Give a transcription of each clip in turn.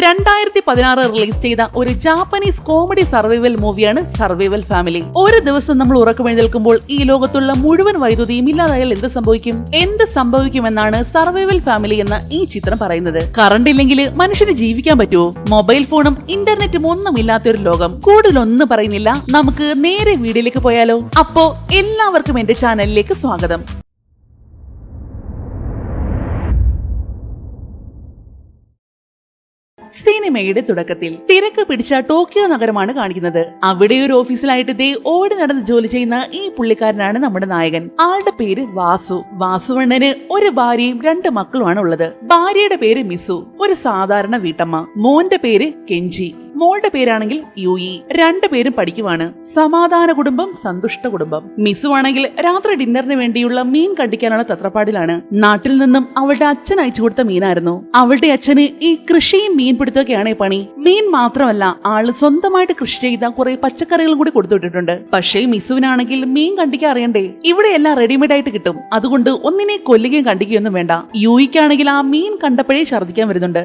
2016 release ചെയ്ത ഒരു Japanese comedy survival മൂവിയാണ് സർവൈവൽ ഫാമിലി. ഒരു ദിവസം നമ്മൾ ഉറക്കമെഴുന്നേൽക്കുമ്പോൾ ഈ ലോകത്തുള്ള മുഴുവൻ വൈദ്യുതിയും ഇല്ലാതായാൽ എന്ത് സംഭവിക്കുമെന്നാണ് സർവൈവൽ ഫാമിലി എന്ന ഈ ചിത്രം പറയുന്നത്. കറണ്ട് ഇല്ലെങ്കിൽ മനുഷ്യന് ജീവിക്കാൻ പറ്റുമോ? മൊബൈൽ ഫോണും ഇന്റർനെറ്റും ഒന്നും ഇല്ലാത്തൊരു ലോകം. കൂടുതലൊന്നും പറയുന്നില്ല, നമുക്ക് നേരെ വീഡിയോയിലേക്ക് പോയാലോ? അപ്പോ എല്ലാവർക്കും എന്റെ ചാനലിലേക്ക് സ്വാഗതം. സിനിമയുടെ തുടക്കത്തിൽ തിരക്ക് പിടിച്ച ടോക്കിയോ നഗരമാണ് കാണിക്കുന്നത്. അവിടെ ഒരു ഓഫീസിലായിട്ട് ഓടി നടന്ന് ജോലി ചെയ്യുന്ന ഈ പുള്ളിക്കാരനാണ് നമ്മുടെ നായകൻ. ആളുടെ പേര് വാസു. വാസുവണ്ണന് ഒരു ഭാര്യയും 2 മക്കളുമാണ് ഉള്ളത്. ഭാര്യയുടെ പേര് മിസു, ഒരു സാധാരണ വീട്ടമ്മ. മോന്റെ പേര് കെഞ്ചി, മോളുടെ പേരാണെങ്കിൽ യുയി. 2 പേരും പഠിക്കുവാണ്. സമാധാന കുടുംബം, സന്തുഷ്ട കുടുംബം. മിസു ആണെങ്കിൽ രാത്രി ഡിന്നറിന് വേണ്ടിയുള്ള മീൻ കണ്ടിക്കാനുള്ള തത്രപ്പാടിലാണ്. നാട്ടിൽ നിന്നും അവളുടെ അച്ഛൻ അയച്ചു കൊടുത്ത മീനായിരുന്നു. അവളുടെ അച്ഛന് ഈ കൃഷിയും മീൻപിടുത്തമൊക്കെയാണ് പണി. മീൻ മാത്രമല്ല, ആള് സ്വന്തമായിട്ട് കൃഷി ചെയ്ത കുറെ പച്ചക്കറികളും കൂടി കൊടുത്തുവിട്ടിട്ടുണ്ട്. പക്ഷേ മിസുവിനാണെങ്കിൽ മീൻ കണ്ടിക്കാൻ അറിയണ്ടേ? ഇവിടെ എല്ലാം റെഡിമെയ്ഡ് ആയിട്ട് കിട്ടും. അതുകൊണ്ട് ഒന്നിനെ കൊല്ലുകയും കണ്ടിക്കുകയൊന്നും വേണ്ട. യുയിക്കാണെങ്കിൽ ആ മീൻ കണ്ടപ്പോഴേ ഛർദ്ദിക്കാൻ വരുന്നുണ്ട്.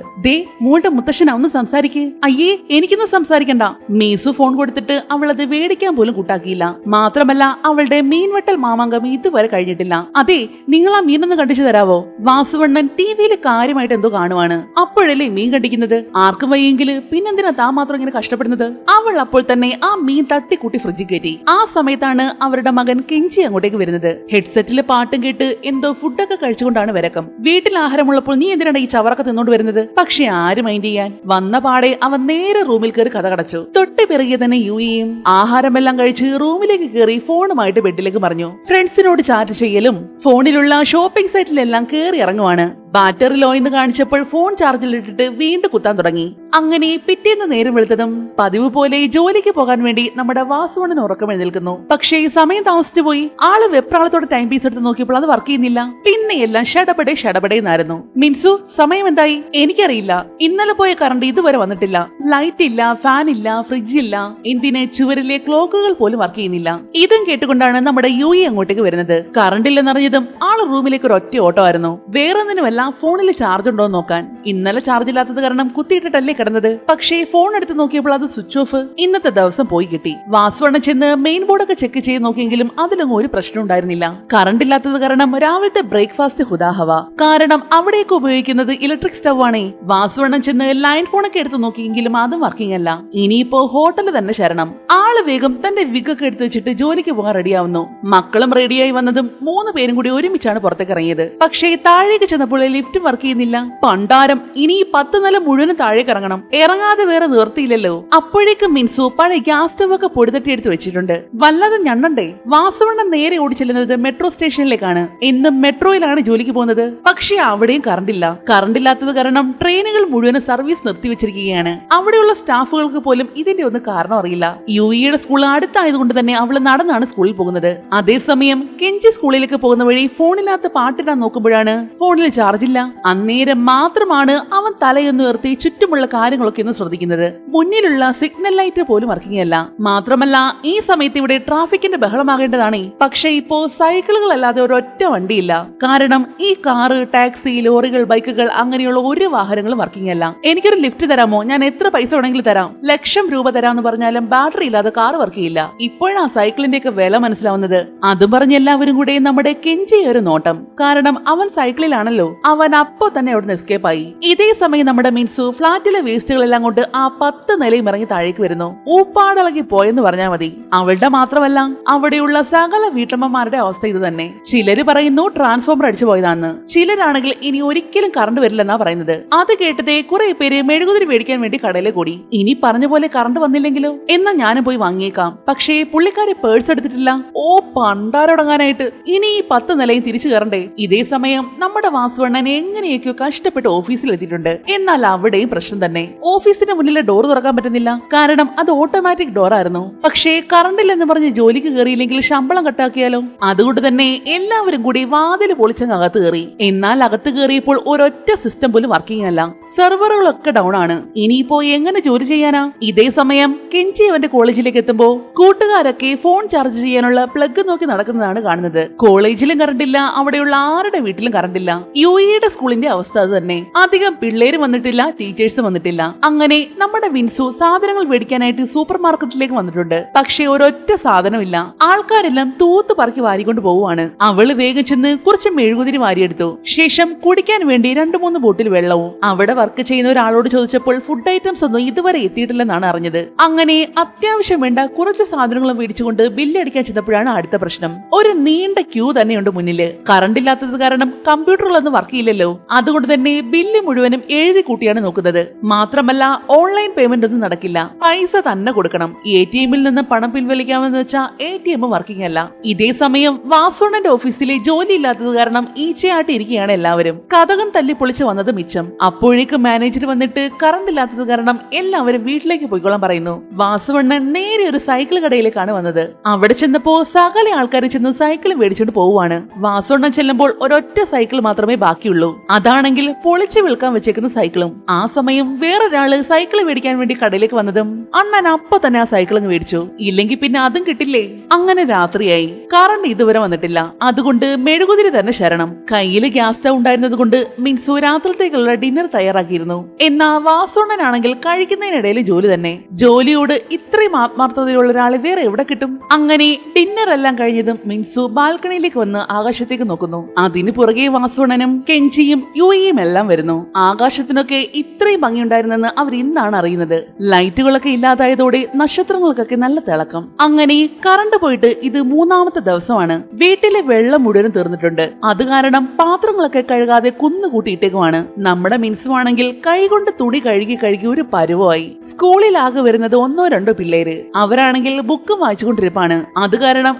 മോളുടെ മുത്തശ്ശനാ, ഒന്ന് സംസാരിക്കേ. അയ്യേ, എനിക്കൊന്നും സംസാരിക്കണ്ട. മീസു ഫോൺ കൊടുത്തിട്ട് അവളത് വേടിക്കാൻ പോലും കൂട്ടാക്കിയില്ല. മാത്രമല്ല അവളുടെ മീൻവെട്ടൽ മാമാങ്കം ഇതുവരെ കഴിഞ്ഞിട്ടില്ല. അതെ, നിങ്ങൾ ആ മീനൊന്ന് കണ്ടിച്ചു തരാവോ? വാസുവണ്ണൻ ടിവിയിൽ കാര്യമായിട്ട് എന്തോ കാണുവാണ്. അപ്പോഴല്ലേ മീൻ കണ്ടിക്കുന്നത്. ആർക്കും വയ്യെങ്കിൽ പിന്നെന്തിനാ താൻ മാത്രം ഇങ്ങനെ കഷ്ടപ്പെടുന്നത്? അവൾ അപ്പോൾ തന്നെ ആ മീൻ തട്ടിക്കൂട്ടി ഫ്രിഡ്ജിൽ കയറ്റി. ആ സമയത്താണ് അവരുടെ മകൻ കെഞ്ചി അങ്ങോട്ടേക്ക് വരുന്നത്. ഹെഡ്സെറ്റിൽ പാട്ടും കേട്ട് എന്തോ ഫുഡൊക്കെ കഴിച്ചുകൊണ്ടാണ് വരക്കം. വീട്ടിൽ ആഹാരമുള്ളപ്പോൾ നീ എന്തിനാണ് ഈ ചവറൊക്കെ തിന്നോണ്ട് വരുന്നത്? പക്ഷെ ആര് മൈൻഡ് ചെയ്യാൻ? വന്ന പാടെ അവൻ നേരെ റൂമിൽ കയറി കഥ കടച്ചു. തൊട്ട് പിറകെ തന്നെ യുയിയും ആഹാരമെല്ലാം കഴിച്ച് റൂമിലേക്ക് കയറി ഫോണുമായിട്ട് ബെഡിലേക്ക് മറിഞ്ഞു. ഫ്രണ്ട്സിനോട് ചാറ്റ് ചെയ്യലും ഫോണിലുള്ള ഷോപ്പിംഗ് സൈറ്റിലെല്ലാം കയറി ഇറങ്ങുവാണ്. ബാറ്ററി ലോ എന്ന് കാണിച്ചപ്പോൾ ഫോൺ ചാർജിലിട്ടിട്ട് വീണ്ടും കുത്താൻ തുടങ്ങി. അങ്ങനെ പിറ്റേന്ന് നേരം വെളുത്തതും പതിവ് പോലെ ജോലിക്ക് പോകാൻ വേണ്ടി നമ്മുടെ വാസുവണ്ണൻ ഉറക്കം എഴുന്നേൽക്കുന്നു. പക്ഷേ സമയം താമസിച്ചു പോയി. ആള് വെപ്രാളത്തോടെ ടൈം പീസ് എടുത്ത് നോക്കിയപ്പോൾ അത് വർക്ക് ചെയ്യുന്നില്ല. പിന്നെ എല്ലാം ഷടപടേന്നായിരുന്നു. മിൻസു, സമയം എന്തായി? എനിക്കറിയില്ല. ഇന്നലെ പോയ കറണ്ട് ഇതുവരെ വന്നിട്ടില്ല. ലൈറ്റ് ഇല്ല, ഫാൻ ഇല്ല, ഫ്രിഡ്ജ് ഇല്ല. എന്തിന് ചുവരിലെ ക്ലോക്കുകൾ പോലും വർക്ക് ചെയ്യുന്നില്ല. ഇതും കേട്ടുകൊണ്ടാണ് നമ്മുടെ യുയി അങ്ങോട്ടേക്ക് വരുന്നത്. കറണ്ട് ഇല്ലെന്നറിഞ്ഞതും ആള് റൂമിലേക്ക് ഒരു ഒറ്റ ഓട്ടോ ആയിരുന്നു. വേറൊന്നിനുമല്ല, ഫോണിൽ ചാർജ് ഉണ്ടോ നോക്കാൻ. ഇന്നലെ ചാർജ് ഇല്ലാത്തത് കാരണം കുത്തിയിട്ടിട്ടല്ലേ കിടന്നത്. പക്ഷേ ഫോൺ എടുത്ത് നോക്കിയപ്പോൾ അത് സ്വിച്ച് ഓഫ്. ഇന്നത്തെ ദിവസം പോയി കിട്ടി. വാസുവണ്ണൻ ചെന്ന് മെയിൻ ബോർഡൊക്കെ ചെക്ക് ചെയ്ത് നോക്കിയെങ്കിലും അതിലൊന്നും ഒരു പ്രശ്നം ഉണ്ടായിരുന്നില്ല. കറണ്ട് ഇല്ലാത്തത് കാരണം രാവിലത്തെ ബ്രേക്ക്ഫാസ്റ്റ് ഹുദാഹവ. കാരണം അവിടേക്ക് ഉപയോഗിക്കുന്നത് ഇലക്ട്രിക് സ്റ്റവ് ആണേ. വാസുവണ്ണൻ ചെന്ന് ലൈൻ ഫോണൊക്കെ എടുത്ത് നോക്കിയെങ്കിലും അതും വർക്കിംഗ് അല്ല. ഇനിയിപ്പോ ഹോട്ടലിൽ തന്നെ ശരണം. ആള് വേഗം തന്റെ വിഗൊക്കെ എടുത്ത് വെച്ചിട്ട് ജോലിക്ക് പോകാൻ റെഡിയാവുന്നു. മക്കളും റെഡിയായി വന്നതും 3 പേരും കൂടി ഒരുമിച്ചാണ് പുറത്തേക്ക് ഇറങ്ങിയത്. പക്ഷേ താഴേക്ക് ചെന്നപ്പോൾ ലിഫ്റ്റ് വർക്ക് ചെയ്യുന്നില്ല. പണ്ടാരം, ഇനി 10 നില മുഴുവനും താഴേക്ക് ഇറങ്ങണം. ഇറങ്ങാതെ വേറെ നിർത്തിയില്ലല്ലോ. അപ്പോഴേക്കും മിൻസു പഴയ ഗ്യാസ് സ്റ്റവ് ഒക്കെ പൊടിതട്ടി എടുത്ത് വെച്ചിട്ടുണ്ട്. വല്ലാതെ ഞണ്ണണ്ടേ? വാസുവണ്ണൻ നേരെ ഓടിച്ചെല്ലുന്നത് മെട്രോ സ്റ്റേഷനിലേക്കാണ്. ഇന്നും മെട്രോയിലാണ് ജോലിക്ക് പോകുന്നത്. പക്ഷെ അവിടെയും കറണ്ടില്ല. കറണ്ടില്ലാത്തത് കാരണം ട്രെയിനുകൾ മുഴുവനും സർവീസ് നിർത്തിവെച്ചിരിക്കുകയാണ്. അവിടെയുള്ള സ്റ്റാഫുകൾക്ക് പോലും ഇതിന്റെ ഒന്നും കാരണം അറിയില്ല. യുഇയുടെ സ്കൂൾ അടുത്തായതുകൊണ്ട് തന്നെ അവള് നടന്നാണ് സ്കൂളിൽ പോകുന്നത്. അതേസമയം കെഞ്ചി സ്കൂളിലേക്ക് പോകുന്ന വഴി ഫോണിനകത്ത് പാട്ടിടാൻ നോക്കുമ്പോഴാണ് ഫോണിൽ ചാർജ് ഇല്ല. അന്നേരം മാത്രമാണ് അവൻ തലയൊന്ന് ഉയർത്തി ചുറ്റുമുള്ള കാര്യങ്ങളൊക്കെ ഒന്ന് ശ്രദ്ധിക്കുന്നത്. മുന്നിലുള്ള സിഗ്നൽ ലൈറ്റ് പോലും വർക്കിംഗ് അല്ല. മാത്രമല്ല ഈ സമയത്ത് ഇവിടെ ട്രാഫിക്കിന്റെ ബഹളമാകേണ്ടതാണ്. പക്ഷെ ഇപ്പോ സൈക്കിളുകളല്ലാതെ ഒരൊറ്റ വണ്ടിയില്ല. കാരണം ഈ കാറ്, ടാക്സി, ലോറികൾ, ബൈക്കുകൾ അങ്ങനെയുള്ള ഒരു വാഹനങ്ങളും വർക്കിംഗ് അല്ല. എനിക്കൊരു ലിഫ്റ്റ് തരാമോ? ഞാൻ എത്ര പൈസ വേണമെങ്കിലും തരാം. 1,00,000 രൂപ തരാമെന്ന് പറഞ്ഞാലും ബാറ്ററി ഇല്ലാതെ കാർ വർക്ക് ചെയ്യില്ല. ഇപ്പോഴാ സൈക്കിളിന്റെ ഒക്കെ വില മനസ്സിലാവുന്നത്. അതും പറഞ്ഞ് എല്ലാവരും കൂടെ നമ്മുടെ കെഞ്ചി ഒരു നോട്ടം. കാരണം അവൻ സൈക്കിളിലാണല്ലോ. അവൻ അപ്പോ തന്നെ അവിടുന്ന് എസ്കേപ്പ് ആയി. ഇതേ സമയം നമ്മുടെ മിൻസു ഫ്ളാറ്റിലെ വേസ്റ്റുകളെല്ലാം കൊണ്ട് ആ 10 നിലയും ഇറങ്ങി താഴേക്ക് വരുന്നു. ഊപ്പാടിളകി പോയെന്ന് പറഞ്ഞാൽ മതി. അവളുടെ മാത്രമല്ല, അവിടെയുള്ള സകല വീട്ടമ്മമാരുടെ അവസ്ഥ ഇത് തന്നെ. ചിലര് പറയുന്നു ട്രാൻസ്ഫോമർ അടിച്ചു പോയതാന്ന്. ചിലരാണെങ്കിൽ ഇനി ഒരിക്കലും കറണ്ട് വരില്ലെന്നാ പറയുന്നത്. അത് കേട്ടതേ കുറെ പേര് മെഴുകുതിരി മേടിക്കാൻ വേണ്ടി കടയിലെ കൂടി. ഇനി പറഞ്ഞ പോലെ കറണ്ട് വന്നില്ലെങ്കിലോ? എന്നാ ഞാനും പോയി വാങ്ങിയേക്കാം. പക്ഷേ പുള്ളിക്കാരെ പേഴ്സ് എടുത്തിട്ടില്ല. ഓ പണ്ടാരൊടങ്ങാനായിട്ട് ഇനി ഈ 10 നിലയും തിരിച്ചു കയറണ്ടേ? ഇതേ സമയം നമ്മുടെ വാസുവണ്ണൻ എങ്ങനെയൊക്കെയോ കഷ്ടപ്പെട്ട് ഓഫീസിൽ എത്തിയിട്ടുണ്ട്. എന്നാൽ അവിടെയും പ്രശ്നം തന്നെ. ഓഫീസിന്റെ മുന്നിലെ ഡോർ തുറക്കാൻ പറ്റുന്നില്ല. കാരണം അത് ഓട്ടോമാറ്റിക് ഡോർ ആയിരുന്നു. പക്ഷേ കറണ്ടില്ലെന്ന് പറഞ്ഞ് ജോലിക്ക് കയറിയില്ലെങ്കിൽ ശമ്പളം കട്ടാക്കിയാലോ? അതുകൊണ്ട് തന്നെ എല്ലാവരും കൂടി വാതിൽ പൊളിച്ചങ്ങ് അകത്ത് കയറി. എന്നാൽ അകത്ത് കയറിയപ്പോൾ ഒരൊറ്റ സിസ്റ്റം പോലും വർക്കിംഗ് അല്ല. സെർവറുകളൊക്കെ ഡൗൺ ആണ്. ഇനിയിപ്പോ എങ്ങനെ ജോലി ചെയ്യാനാ? ഇതേ സമയം കെഞ്ചി അവന്റെ കോളേജിലേക്ക് എത്തുമ്പോ കൂട്ടുകാരൊക്കെ ഫോൺ ചാർജ് ചെയ്യാനുള്ള പ്ലഗ് നോക്കി നടക്കുന്നതാണ് കാണുന്നത്. കോളേജിലും കറണ്ടില്ല, അവിടെയുള്ള ആരുടെ വീട്ടിലും കറണ്ടില്ല. യുഇ യുടെ സ്കൂളിന്റെ അവസ്ഥ അത് തന്നെ. അധികം പിള്ളേര് വന്നിട്ടില്ല, ടീച്ചേഴ്സ് വന്നിട്ടില്ല. അങ്ങനെ നമ്മുടെ മിൻസു സാധനങ്ങൾ മേടിക്കാനായിട്ട് സൂപ്പർ മാർക്കറ്റിലേക്ക് വന്നിട്ടുണ്ട്. പക്ഷെ ഒരൊറ്റ സാധനമില്ല. ആൾക്കാരെല്ലാം തൂത്ത് പറക്കി വാരിക്കൊണ്ട് പോവുകയാണ്. അവള് വേഗം ചെന്ന് കുറച്ച് മെഴുകുതിരി വാരിയെടുത്തു. ശേഷം കുടിക്കാൻ വേണ്ടി 2-3 ബോട്ടിൽ വെള്ളവും. അവിടെ വർക്ക് ചെയ്യുന്ന ഒരാളോട് ചോദിച്ചപ്പോൾ ഫുഡ് ഐറ്റംസ് ഒന്നും ഇതുവരെ എത്തിയിട്ടില്ലെന്നാണ് അറിഞ്ഞത്. അങ്ങനെ അത്യാവശ്യം വേണ്ട കുറച്ച് സാധനങ്ങളും മേടിച്ചുകൊണ്ട് ബില്ലടിക്കാൻ ചെന്നപ്പോഴാണ് അടുത്ത പ്രശ്നം. ഒരു നീണ്ട ക്യൂ തന്നെയുണ്ട് മുന്നില്. കറണ്ട് ഇല്ലാത്തത് കാരണം കമ്പ്യൂട്ടറിലൊന്നും വർക്ക് ചെയ്യില്ലല്ലോ. അതുകൊണ്ട് തന്നെ ബില്ല് മുഴുവനും എഴുതി കൂട്ടിയാണ് നോക്കുന്നത്. മാത്രമല്ല ഓൺലൈൻ പേയ്മെന്റ് ഒന്നും നടക്കില്ല, പൈസ തന്നെ കൊടുക്കണം. ATM-ൽ നിന്ന് പണം പിൻവലിക്കാമെന്ന് വെച്ചാൽ ATM വർക്കിംഗ് അല്ല. ഇതേ സമയം വാസുണ്ണന്റെ ഓഫീസിലെ ജോലി ഇല്ലാത്തത് കാരണം ഈച്ചയായിട്ട് ഇരിക്കുകയാണ് എല്ലാവരും. കതകം തല്ലി പൊളിച്ച് വന്നത് മിച്ചം. അപ്പോഴേക്കും മാനേജർ വന്നിട്ട് കറണ്ട് ഇല്ലാത്തത് കാരണം എല്ലാവരും വീട്ടിലേക്ക് പോയിക്കോളാൻ പറയുന്നു. വാസുവണ്ണൻ നേരെ ഒരു സൈക്കിൾ കടയിലേക്കാണ് വന്നത്. അവിടെ ചെന്നപ്പോ സകല ആൾക്കാർ ചെന്ന് സൈക്കിൾ മേടിച്ചോണ്ട് പോവുകയാണ്. വാസുവണ്ണൻ ചെല്ലുമ്പോൾ ഒരൊറ്റ സൈക്കിൾ മാത്രമേ ബാക്കിയുള്ളൂ. അതാണെങ്കിൽ പൊളിച്ചു വിൽക്കാൻ വെച്ചേക്കുന്ന സൈക്കിളും. ആ സമയം വേറൊരാള് സൈക്കിൾ മേടിക്കാൻ വേണ്ടി കടയിലേക്ക് വന്നതും അണ്ണൻ അപ്പൊ തന്നെ ആ സൈക്കിൾ മേടിച്ചു. ഇല്ലെങ്കിൽ പിന്നെ അതും കിട്ടില്ലേ. അങ്ങനെ രാത്രിയായി. കറണ്ട് ഇതുവരെ വന്നിട്ടില്ല. അതുകൊണ്ട് മെഴുകുതിരി തന്നെ ശരണം. കയ്യില് ഗ്യാസ് സ്റ്റൗ ഉണ്ടായിരുന്നത് കൊണ്ട് മിൻസു രാത്രിത്തേക്കുള്ള ഡിന്നർ തയ്യാറാക്കിയിരുന്നു. എന്നാ വാസുണ്ണനാണെങ്കിൽ കഴിക്കുന്നതിനിടയിൽ ജോലി തന്നെ. ജോലിയോട് ഇത്രയും ആത്മാർത്ഥതയുള്ള ഒരാളെ വേറെ എവിടെ കിട്ടും? അങ്ങനെ ഡിന്നർ എല്ലാം കഴിഞ്ഞതും മിൻസു ബാൽക്കണിയിലേക്ക് വന്ന് ആകാശത്തേക്ക് നോക്കുന്നു. അതിനു പുറകെ വാസുണ്ണനും കെഞ്ചിയും യുയും എല്ലാം വരുന്നു. ആകാശത്തിനൊക്കെ ഇത്രയും ഭംഗിയുണ്ടായിരുന്നെന്ന് അവർ ഇന്നാണ് അറിയുന്നത്. ലൈറ്റുകളൊക്കെ ഇല്ലാതായതോടെ നക്ഷത്രങ്ങൾക്കൊക്കെ നല്ല തിളക്കം. അങ്ങനെ കറണ്ട് പോയിട്ട് ഇത് 3-ാമത്തെ ദിവസമാണ്. വീട്ടിലെ വെള്ളം മുഴുവൻ തീർന്നിട്ടുണ്ട്. അത് കാരണം പാത്രങ്ങളൊക്കെ കഴുകാതെ കുന്നുകൂട്ടിയിട്ടേക്കുമാണ്. നമ്മുടെ മിൻസു ആണെങ്കിൽ കൈകൊണ്ട് തുണി കഴുകി ഒരു പരുവമായി. സ്കൂളിലാകെ വരുന്നത് 1-2 പിള്ളേര്. അവരാണെങ്കിൽ ബുക്കും വായിച്ചുകൊണ്ടിരിപ്പാണ്. അത് കാരണം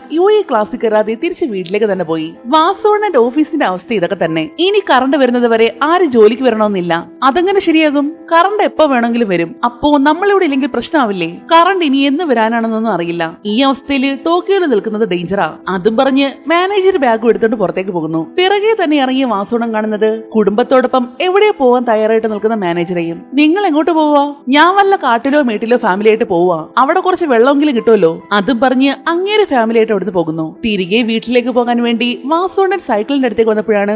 ക്ലാസ്സിൽ കയറാതെ തിരിച്ച് വീട്ടിലേക്ക് തന്നെ പോയി. വാസുണ്ണന്റെ ഓഫീസിന്റെ അവസ്ഥ ഇതൊക്കെ തന്നെ. ഇനി കറണ്ട് വരുന്നത് വരെ ആര് ജോലിക്ക് വരണമെന്നില്ല. അതെങ്ങനെ ശരിയാകും? കറണ്ട് എപ്പോ വേണമെങ്കിലും വരും. അപ്പോ നമ്മളിവിടെ ഇല്ലെങ്കിൽ പ്രശ്നമാവില്ലേ? കറണ്ട് ഇനി എന്ന് വരാനാണെന്നൊന്നും അറിയില്ല. ഈ അവസ്ഥയിൽ ടോക്കിയോയിൽ നിൽക്കുന്നത് ഡേഞ്ചറാ. അതും പറഞ്ഞ് മാനേജർ ബാഗ് എടുത്തോണ്ട് പുറത്തേക്ക് പോകുന്നു. പിറകെ തന്നെ ഇറങ്ങിയ വാസുണ്ണൻ കാണുന്നത് കുടുംബത്തോടൊപ്പം എവിടെയോ പോവാൻ തയ്യാറായിട്ട് നിൽക്കുന്ന മാനേജറെയും. നിങ്ങൾ എങ്ങോട്ട് പോവാ? ഞാൻ വല്ല കാട്ടിലോ മേട്ടിലോ ഫാമിലി ആയിട്ട് പോവാ. അവിടെ കുറച്ച് വെള്ളമെങ്കിലും കിട്ടുമല്ലോ. അതും പറഞ്ഞ് അങ്ങേരെ ഫാമിലി ആയിട്ട് അവിടുന്ന് പോകുന്നു. തിരികെ വീട്ടിലേക്ക് പോകാൻ വേണ്ടി വാസുണ്ണൻ സൈക്കിളിന്റെ അടുത്തേക്ക് വന്നപ്പോഴാണ്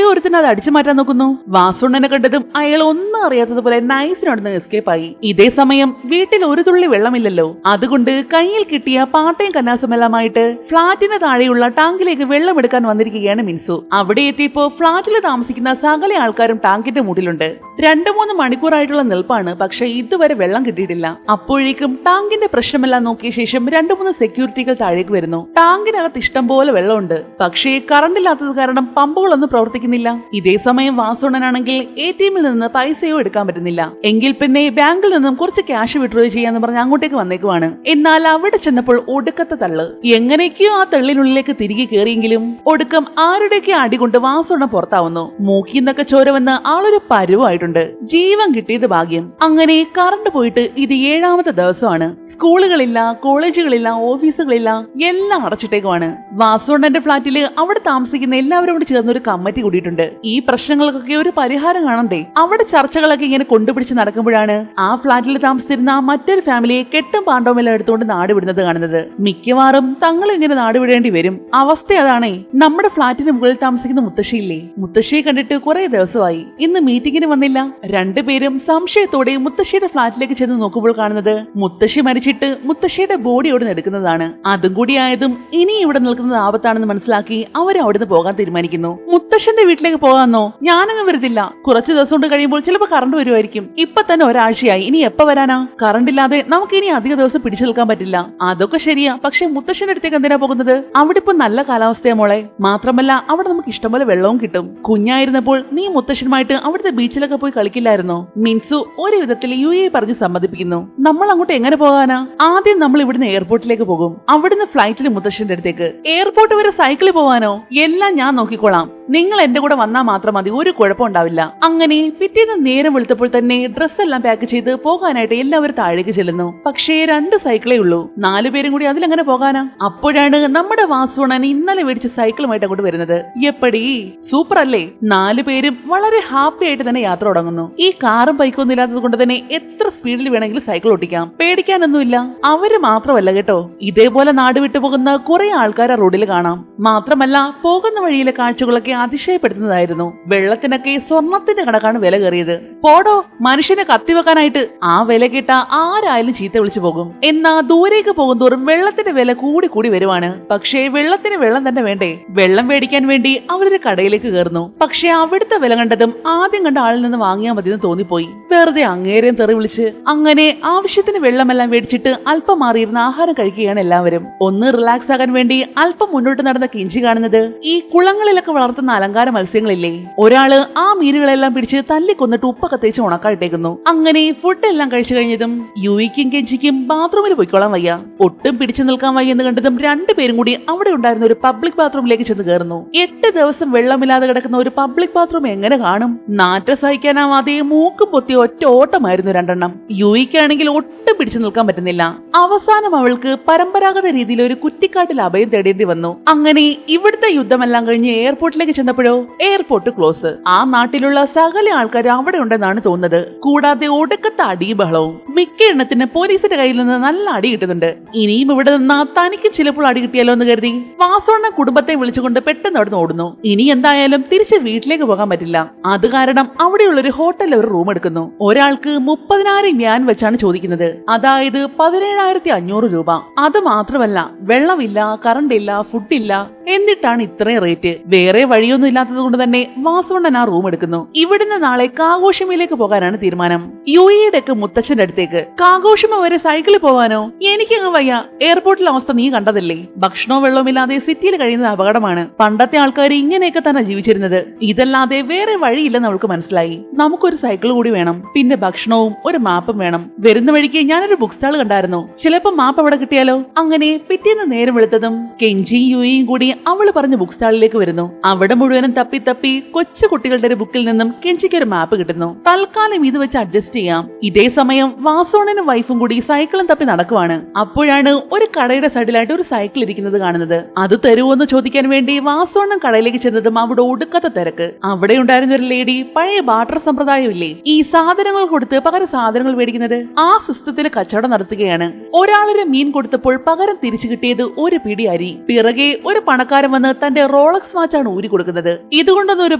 ഒരുത്തിന് അത് അടിച്ചു മാറ്റാൻ നോക്കുന്നു. വാസുണ്ണനെ കണ്ടതും അയാൾ ഒന്നും അറിയാത്തതുപോലെ നൈസിനോടന്ന് എസ്കേപ്പ് ആയി. ഇതേ സമയം വീട്ടിൽ ഒരു തുള്ളി വെള്ളമില്ലല്ലോ. അതുകൊണ്ട് കയ്യിൽ കിട്ടിയ പാട്ടയും കന്നാസുമെല്ലാമായിട്ട് ഫ്ളാറ്റിന് താഴെയുള്ള ടാങ്കിലേക്ക് വെള്ളം എടുക്കാൻ വന്നിരിക്കുകയാണ് മിൻസു. അവിടെ എത്തിയപ്പോ ഫ്ളാറ്റിൽ താമസിക്കുന്ന സകല ആൾക്കാരും ടാങ്കിന്റെ മൂട്ടിലുണ്ട്. 2-3 മണിക്കൂറായിട്ടുള്ള നിൽപ്പാണ്. പക്ഷെ ഇതുവരെ വെള്ളം കിട്ടിയിട്ടില്ല. അപ്പോഴേക്കും ടാങ്കിന്റെ പ്രശ്നമെല്ലാം നോക്കിയ ശേഷം 2-3 സെക്യൂരിറ്റികൾ താഴേക്ക് വരുന്നു. ടാങ്കിനകത്ത് ഇഷ്ടം പോലെ വെള്ളമുണ്ട്. പക്ഷേ കറണ്ട് ഇല്ലാത്തത് കാരണം പമ്പുകളൊന്നും പ്രവർത്തിക്കുന്നില്ല. ഇതേ സമയം വാസുണ്ണനാണെങ്കിൽ ATM-ൽ നിന്ന് പൈസയോ എടുക്കാൻ പറ്റുന്നില്ല. എങ്കിൽ പിന്നെ ബാങ്കിൽ നിന്നും കുറച്ച് ക്യാഷ് വിഡ്രോ ചെയ്യാന്ന് പറഞ്ഞ് അങ്ങോട്ടേക്ക് വന്നേക്കുവാണ്. എന്നാൽ അവിടെ ചെന്നപ്പോൾ ഒടുക്കത്തെ തള്ള്. എങ്ങനെയൊക്കെയോ ആ തള്ളിനുള്ളിലേക്ക് തിരികെ കയറിയെങ്കിലും ഒടുക്കം ആരുടെയൊക്കെ അടികൊണ്ട് വാസുണ്ണൻ പുറത്താവുന്നു. മൂക്കിന്നൊക്കെ ചോര വന്ന് ആളൊരു പരുവായിട്ടുണ്ട്. ജീവൻ കിട്ടിയത് ഭാഗ്യം. അങ്ങനെ കറണ്ട് പോയിട്ട് ഇത് 7-ാമത്തെ ദിവസമാണ്. സ്കൂളുകളില്ല, കോളേജുകളില്ല, ഓഫീസുകളില്ല, എല്ലാം അടച്ചിട്ടേക്കുവാണ്. വാസുണ്ണന്റെ ഫ്ളാറ്റില് അവിടെ താമസിക്കുന്ന എല്ലാവരും കൂടി ചേർന്ന് ഒരു കമ്മിറ്റി കൂടിയിട്ടുണ്ട്. ഈ പ്രശ്നങ്ങൾക്കൊക്കെ ഒരു പരിഹാരം കാണണ്ടേ? അവിടെ ചർച്ചകളൊക്കെ ഇങ്ങനെ കൊണ്ടുപിടിച്ച് നടക്കുമ്പോഴാണ് ആ ഫ്ളാറ്റിൽ താമസിച്ചിരുന്ന മറ്റൊരു ഫാമിലിയെ കെട്ടും പാണ്ഡവമെല്ലാം എടുത്തുകൊണ്ട് നാട് വിടുന്നത് കാണുന്നത്. മിക്കവാറും തങ്ങൾ ഇങ്ങനെ നാട് വിടേണ്ടി വരും. അവസ്ഥ അതാണേ. നമ്മുടെ ഫ്ളാറ്റിന് മുകളിൽ താമസിക്കുന്ന മുത്തശ്ശിയില്ലേ, മുത്തശ്ശിയെ കണ്ടിട്ട് കുറെ ദിവസമായി. ഇന്ന് മീറ്റിംഗിന് വന്നില്ല. രണ്ടുപേരും സംശയത്തോടെ മുത്തശ്ശിയുടെ ഫ്ളാറ്റിലേക്ക് ചെന്ന് നോക്കുമ്പോൾ കാണുന്നത് മുത്തശ്ശി മരിച്ചിട്ട് മുത്തശ്ശിയുടെ ബോഡി അവിടെ എടുക്കുന്നതാണ്. അതും കൂടി ആയതും ഇനി ഇവിടെ നിൽക്കുന്നത് ആപത്താണെന്ന് മനസ്സിലാക്കി അവർ അവിടുന്ന് പോകാൻ തീരുമാനിക്കുന്നു. മുത്തശ്ശന്റെ വീട്ടിലേക്ക് പോകാന്നോ? ഞാനങ്ങ് വരുന്നില്ല. കുറച്ചു ദിവസം കൊണ്ട് കഴിയുമ്പോൾ ചിലപ്പോൾ കറണ്ട് വരുമായിരിക്കും. ഇപ്പൊ തന്നെ ഒരാഴ്ചയായി. ഇനി എപ്പ വരാനാ? കറണ്ട് ഇല്ലാതെ നമുക്ക് ഇനി അധിക ദിവസം പിടിച്ചു നിൽക്കാൻ പറ്റില്ല. അതൊക്കെ ശരിയാ. പക്ഷെ മുത്തശ്ശന്റെ അടുത്തേക്ക് എന്തിനാ പോകുന്നത്? അവിടെ ഇപ്പൊ നല്ല കാലാവസ്ഥയാ മോളെ. മാത്രമല്ല അവിടെ നമുക്ക് ഇഷ്ടംപോലെ വെള്ളവും കിട്ടും. കുഞ്ഞായിരുന്നപ്പോൾ നീ മുത്തശ്ശനുമായിട്ട് അവിടുത്തെ ബീച്ചിലൊക്കെ പോയി കളിക്കില്ലായിരുന്നോ? മിൻസു ഒരു വിധത്തിൽ പറഞ്ഞ് സമ്മതിപ്പിക്കുന്നു. നമ്മൾ അങ്ങോട്ട് എങ്ങനെ പോകാനാ? ആദ്യം നമ്മൾ ഇവിടുന്ന് എയർപോർട്ടിലേക്ക് പോകും. അവിടുന്ന് ഫ്ലൈറ്റിൽ മുത്തശ്ശന്റെ അടുത്തേക്ക്. എയർപോർട്ട് വരെ സൈക്കിളിൽ പോവാനോ? എല്ലാം ഞാൻ നോക്കിക്കോളാം. നിങ്ങൾ എന്റെ കൂടെ വന്നാൽ മാത്രം മതി. ഒരു കുഴപ്പമുണ്ടാവില്ല. അങ്ങനെ പിറ്റേന്ന് നേരം വെളുത്തപ്പോൾ തന്നെ ഡ്രസ് എല്ലാം പാക്ക് ചെയ്ത് പോകാനായിട്ട് എല്ലാവരും താഴേക്ക് ചെല്ലുന്നു. പക്ഷേ 2 സൈക്കിളേ ഉള്ളൂ. 4 പേരും കൂടി അതിലെങ്ങനെ പോകാനാ? അപ്പോഴാണ് നമ്മുടെ വാസുണ്ണൻ ഇന്നലെ മേടിച്ച സൈക്കിളുമായിട്ട് അങ്ങോട്ട് വരുന്നത്. എപ്പടി സൂപ്പർ അല്ലേ? 4 പേരും വളരെ ഹാപ്പി ആയിട്ട് തന്നെ യാത്ര തുടങ്ങുന്നു. ഈ കാറും ബൈക്കൊന്നും ഇല്ലാത്തത് കൊണ്ട് തന്നെ എത്ര സ്പീഡിൽ വേണമെങ്കിലും സൈക്കിൾ ഓട്ടിക്കാം. പേടിക്കാനൊന്നുമില്ല. അവര് മാത്രമല്ല കേട്ടോ, ഇതേപോലെ നാട് വിട്ടു പോകുന്ന കുറെ ആൾക്കാരെ റോഡിൽ കാണാം. മാത്രമല്ല പോകുന്ന വഴിയിലെ കാഴ്ചകളൊക്കെ അതിശയപ്പെടുത്തുന്നത് അതായിരുന്നു. വെള്ളത്തിനൊക്കെ സ്വർണത്തിന്റെ കണക്കാണ് വില കയറിയത്. പോടോ, മനുഷ്യനെ കത്തിവെക്കാനായിട്ട്. ആ വില കേട്ട ആരായാലും ചീത്ത വിളിച്ചു പോകും. എന്നാ ദൂരേക്ക് പോകുന്തോറും വെള്ളത്തിന്റെ വില കൂടി കൂടി വരുവാണ്. പക്ഷേ വെള്ളത്തിന് വെള്ളം തന്നെ വേണ്ടേ? വെള്ളം മേടിക്കാൻ വേണ്ടി അവരൊരു കടയിലേക്ക് കയറുന്നു. പക്ഷെ അവിടുത്തെ വില കണ്ടതും ആദ്യം കണ്ട ആളിൽ നിന്ന് വാങ്ങിയാൽ മതിയെന്ന് തോന്നിപ്പോയി. വെറുതെ അങ്ങേരെയും തെറി വിളിച്ച് അങ്ങനെ ആവശ്യത്തിന് വെള്ളമെല്ലാം മേടിച്ചിട്ട് അല്പം മാറിയിരുന്ന ആഹാരം കഴിക്കുകയാണ് എല്ലാവരും. ഒന്ന് റിലാക്സ് ആകാൻ വേണ്ടി അല്പം മുന്നോട്ട് നടന്ന കെഞ്ചി കാണുന്നത് ഈ കുളങ്ങളിലൊക്കെ വളർത്തുന്ന അലങ്കാര മത്സ്യങ്ങളില്ലേ, ഒരാള് ആ മീനുകളെല്ലാം പിടിച്ച് തല്ലിക്കൊന്നിട്ട് ഉപ്പൊക്കെ തേച്ച് ഉണക്കായിട്ടേക്കുന്നു. അങ്ങനെ ഫുഡ് എല്ലാം കഴിച്ചു കഴിഞ്ഞതും യുയിക്കും കെഞ്ചിക്കും ബാത്റൂമിൽ പോയിക്കോളാൻ വയ്യ. ഒട്ടും പിടിച്ചു നിൽക്കാൻ വയ്യ എന്ന് കണ്ടതും രണ്ടുപേരും കൂടി അവിടെ ഉണ്ടായിരുന്ന ഒരു പബ്ലിക് ബാത്റൂമിലേക്ക് ചെന്ന് കയറുന്നു. 8 ദിവസം വെള്ളമില്ലാതെ കിടക്കുന്ന ഒരു പബ്ലിക് ബാത്റൂം എങ്ങനെ കാണും? നാറ്റം സഹിക്കാനാവാതെ മൂക്കും പൊത്തി ഒറ്റ ഓട്ടമായിരുന്നു രണ്ടെണ്ണം. യുയിക്കാണെങ്കിൽ ഒട്ടും പിടിച്ചു നിൽക്കാൻ പറ്റുന്നില്ല. അവസാനം അവൾക്ക് പരമ്പരാഗത രീതിയിൽ ഒരു കുറ്റിക്കാട്ടിൽ അഭയം തേടേണ്ടി വന്നു. അങ്ങനെ ഇവിടുത്തെ യുദ്ധമെല്ലാം കഴിഞ്ഞ് എയർപോർട്ടിലേക്ക് ചെന്നപ്പോഴോ എയർപോർട്ട് ക്ലോസ്. ആ നാട്ടിലുള്ള സകല ആൾക്കാർ അവിടെ ഉണ്ടെന്നാണ് തോന്നുന്നത്. കൂടാതെ ഒടുക്കത്തെ അടിബഹളവും. മിക്ക എണ്ണത്തിന് പോലീസിന്റെ കയ്യിൽ നിന്ന് നല്ല അടി കിട്ടുന്നുണ്ട്. ഇനിയും ഇവിടെ നിന്നാ തനിക്ക് ചിലപ്പോൾ അടി കിട്ടിയാലോ എന്ന് കരുതി വാസോണ്ണ കുടുംബത്തെ വിളിച്ചുകൊണ്ട് പെട്ടെന്ന് അവിടെ നിന്ന് ഓടുന്നു. ഇനി എന്തായാലും തിരിച്ച് വീട്ടിലേക്ക് പോകാൻ പറ്റില്ല. അത് കാരണം അവിടെയുള്ള ഒരു ഹോട്ടലിൽ ഒരു റൂം എടുക്കുന്നു. ഒരാൾക്ക് 30,000 യാൻ വെച്ചാണ് ചോദിക്കുന്നത്. അതായത് 17,500 രൂപ. അത് മാത്രമല്ല, വെള്ളമില്ല, കറണ്ട് ഇല്ല, ഫുഡില്ല. എന്നിട്ടാണ് ഇത്രയും റേറ്റ്. വേറെ വഴിയൊന്നും ഇല്ലാത്തത് കൊണ്ട് തന്നെ വാസവണ്ണൻ ആ റൂം എടുക്കുന്നു. ഇവിടുന്ന് നാളെ കാഘോഷമയിലേക്ക് പോകാനാണ് തീരുമാനം. യുഎയുടെ ഒക്കെ മുത്തച്ഛന്റെ അടുത്തേക്ക്. കാഘോഷമ വരെ സൈക്കിളിൽ പോവാനോ? എനിക്കങ്ങ് വയ്യ. എയർപോർട്ടിലെ അവസ്ഥ നീ കണ്ടതല്ലേ? ഭക്ഷണവും വെള്ളവുമില്ലാതെ സിറ്റിയിൽ കഴിയുന്നത് അപകടമാണ്. പണ്ടത്തെ ആൾക്കാർ ഇങ്ങനെയൊക്കെ തന്നെ ജീവിച്ചിരുന്നത്. ഇതല്ലാതെ വേറെ വഴിയില്ലെന്ന് അവൾക്ക് മനസ്സിലായി. നമുക്കൊരു സൈക്കിൾ കൂടി വേണം, പിന്നെ ഭക്ഷണവും ഒരു മാപ്പും വേണം. വരുന്ന വഴിക്ക് ഞാനൊരു ബുക്ക് സ്റ്റാൾ കണ്ടായിരുന്നു. ചിലപ്പോ മാപ്പ് അവിടെ കിട്ടിയാലോ? അങ്ങനെ പിറ്റേന്ന് നേരം വെളുത്തതും കെഞ്ചി യുയും കൂടി അവള് പറഞ്ഞ ബുക്ക് സ്റ്റാളിലേക്ക് വരുന്നു. അവിടെ മുഴുവനും തപ്പി തപ്പി കൊച്ചു കുട്ടികളുടെ ഒരു ബുക്കിൽ നിന്നും കെഞ്ചിക്ക് ഒരു മാപ്പ് കിട്ടുന്നു. തൽക്കാലം ഇത് വെച്ച് അഡ്ജസ്റ്റ് ചെയ്യാം. ഇതേ സമയം വാസോണനും വൈഫും കൂടി സൈക്കിളും തപ്പി നടക്കുവാണ്. അപ്പോഴാണ് ഒരു കടയുടെ സൈഡിലായിട്ട് ഒരു സൈക്കിൾ ഇരിക്കുന്നത് കാണുന്നത്. അത് തരുമോന്ന് ചോദിക്കാൻ വേണ്ടി വാസോണൻ കടയിലേക്ക് ചെന്നതും അവിടെ ഒടുക്കത്തെ തിരക്ക്. അവിടെ ഉണ്ടായിരുന്ന ഒരു ലേഡി പഴയ ബാർട്ടർ സമ്പ്രദായമില്ലേ, ഈ സാധനങ്ങൾ കൊടുത്ത് പകരം സാധനങ്ങൾ മേടിക്കുന്നത്, ആ സിസ്റ്റത്തിൽ കച്ചവടം നടത്തുകയാണ്. ഒരാളൊരു മീൻ കൊടുത്തപ്പോൾ പകരം തിരിച്ചു കിട്ടിയത് ഒരു പിടി അരി. പിറകെ ഒരു പണക്കാരൻ വന്ന് തന്റെ റോളക്സ് വാച്ചാണ് ഊരി കൊടുക്കുന്നത്. ഇതുകൊണ്ടൊന്നും ഒരു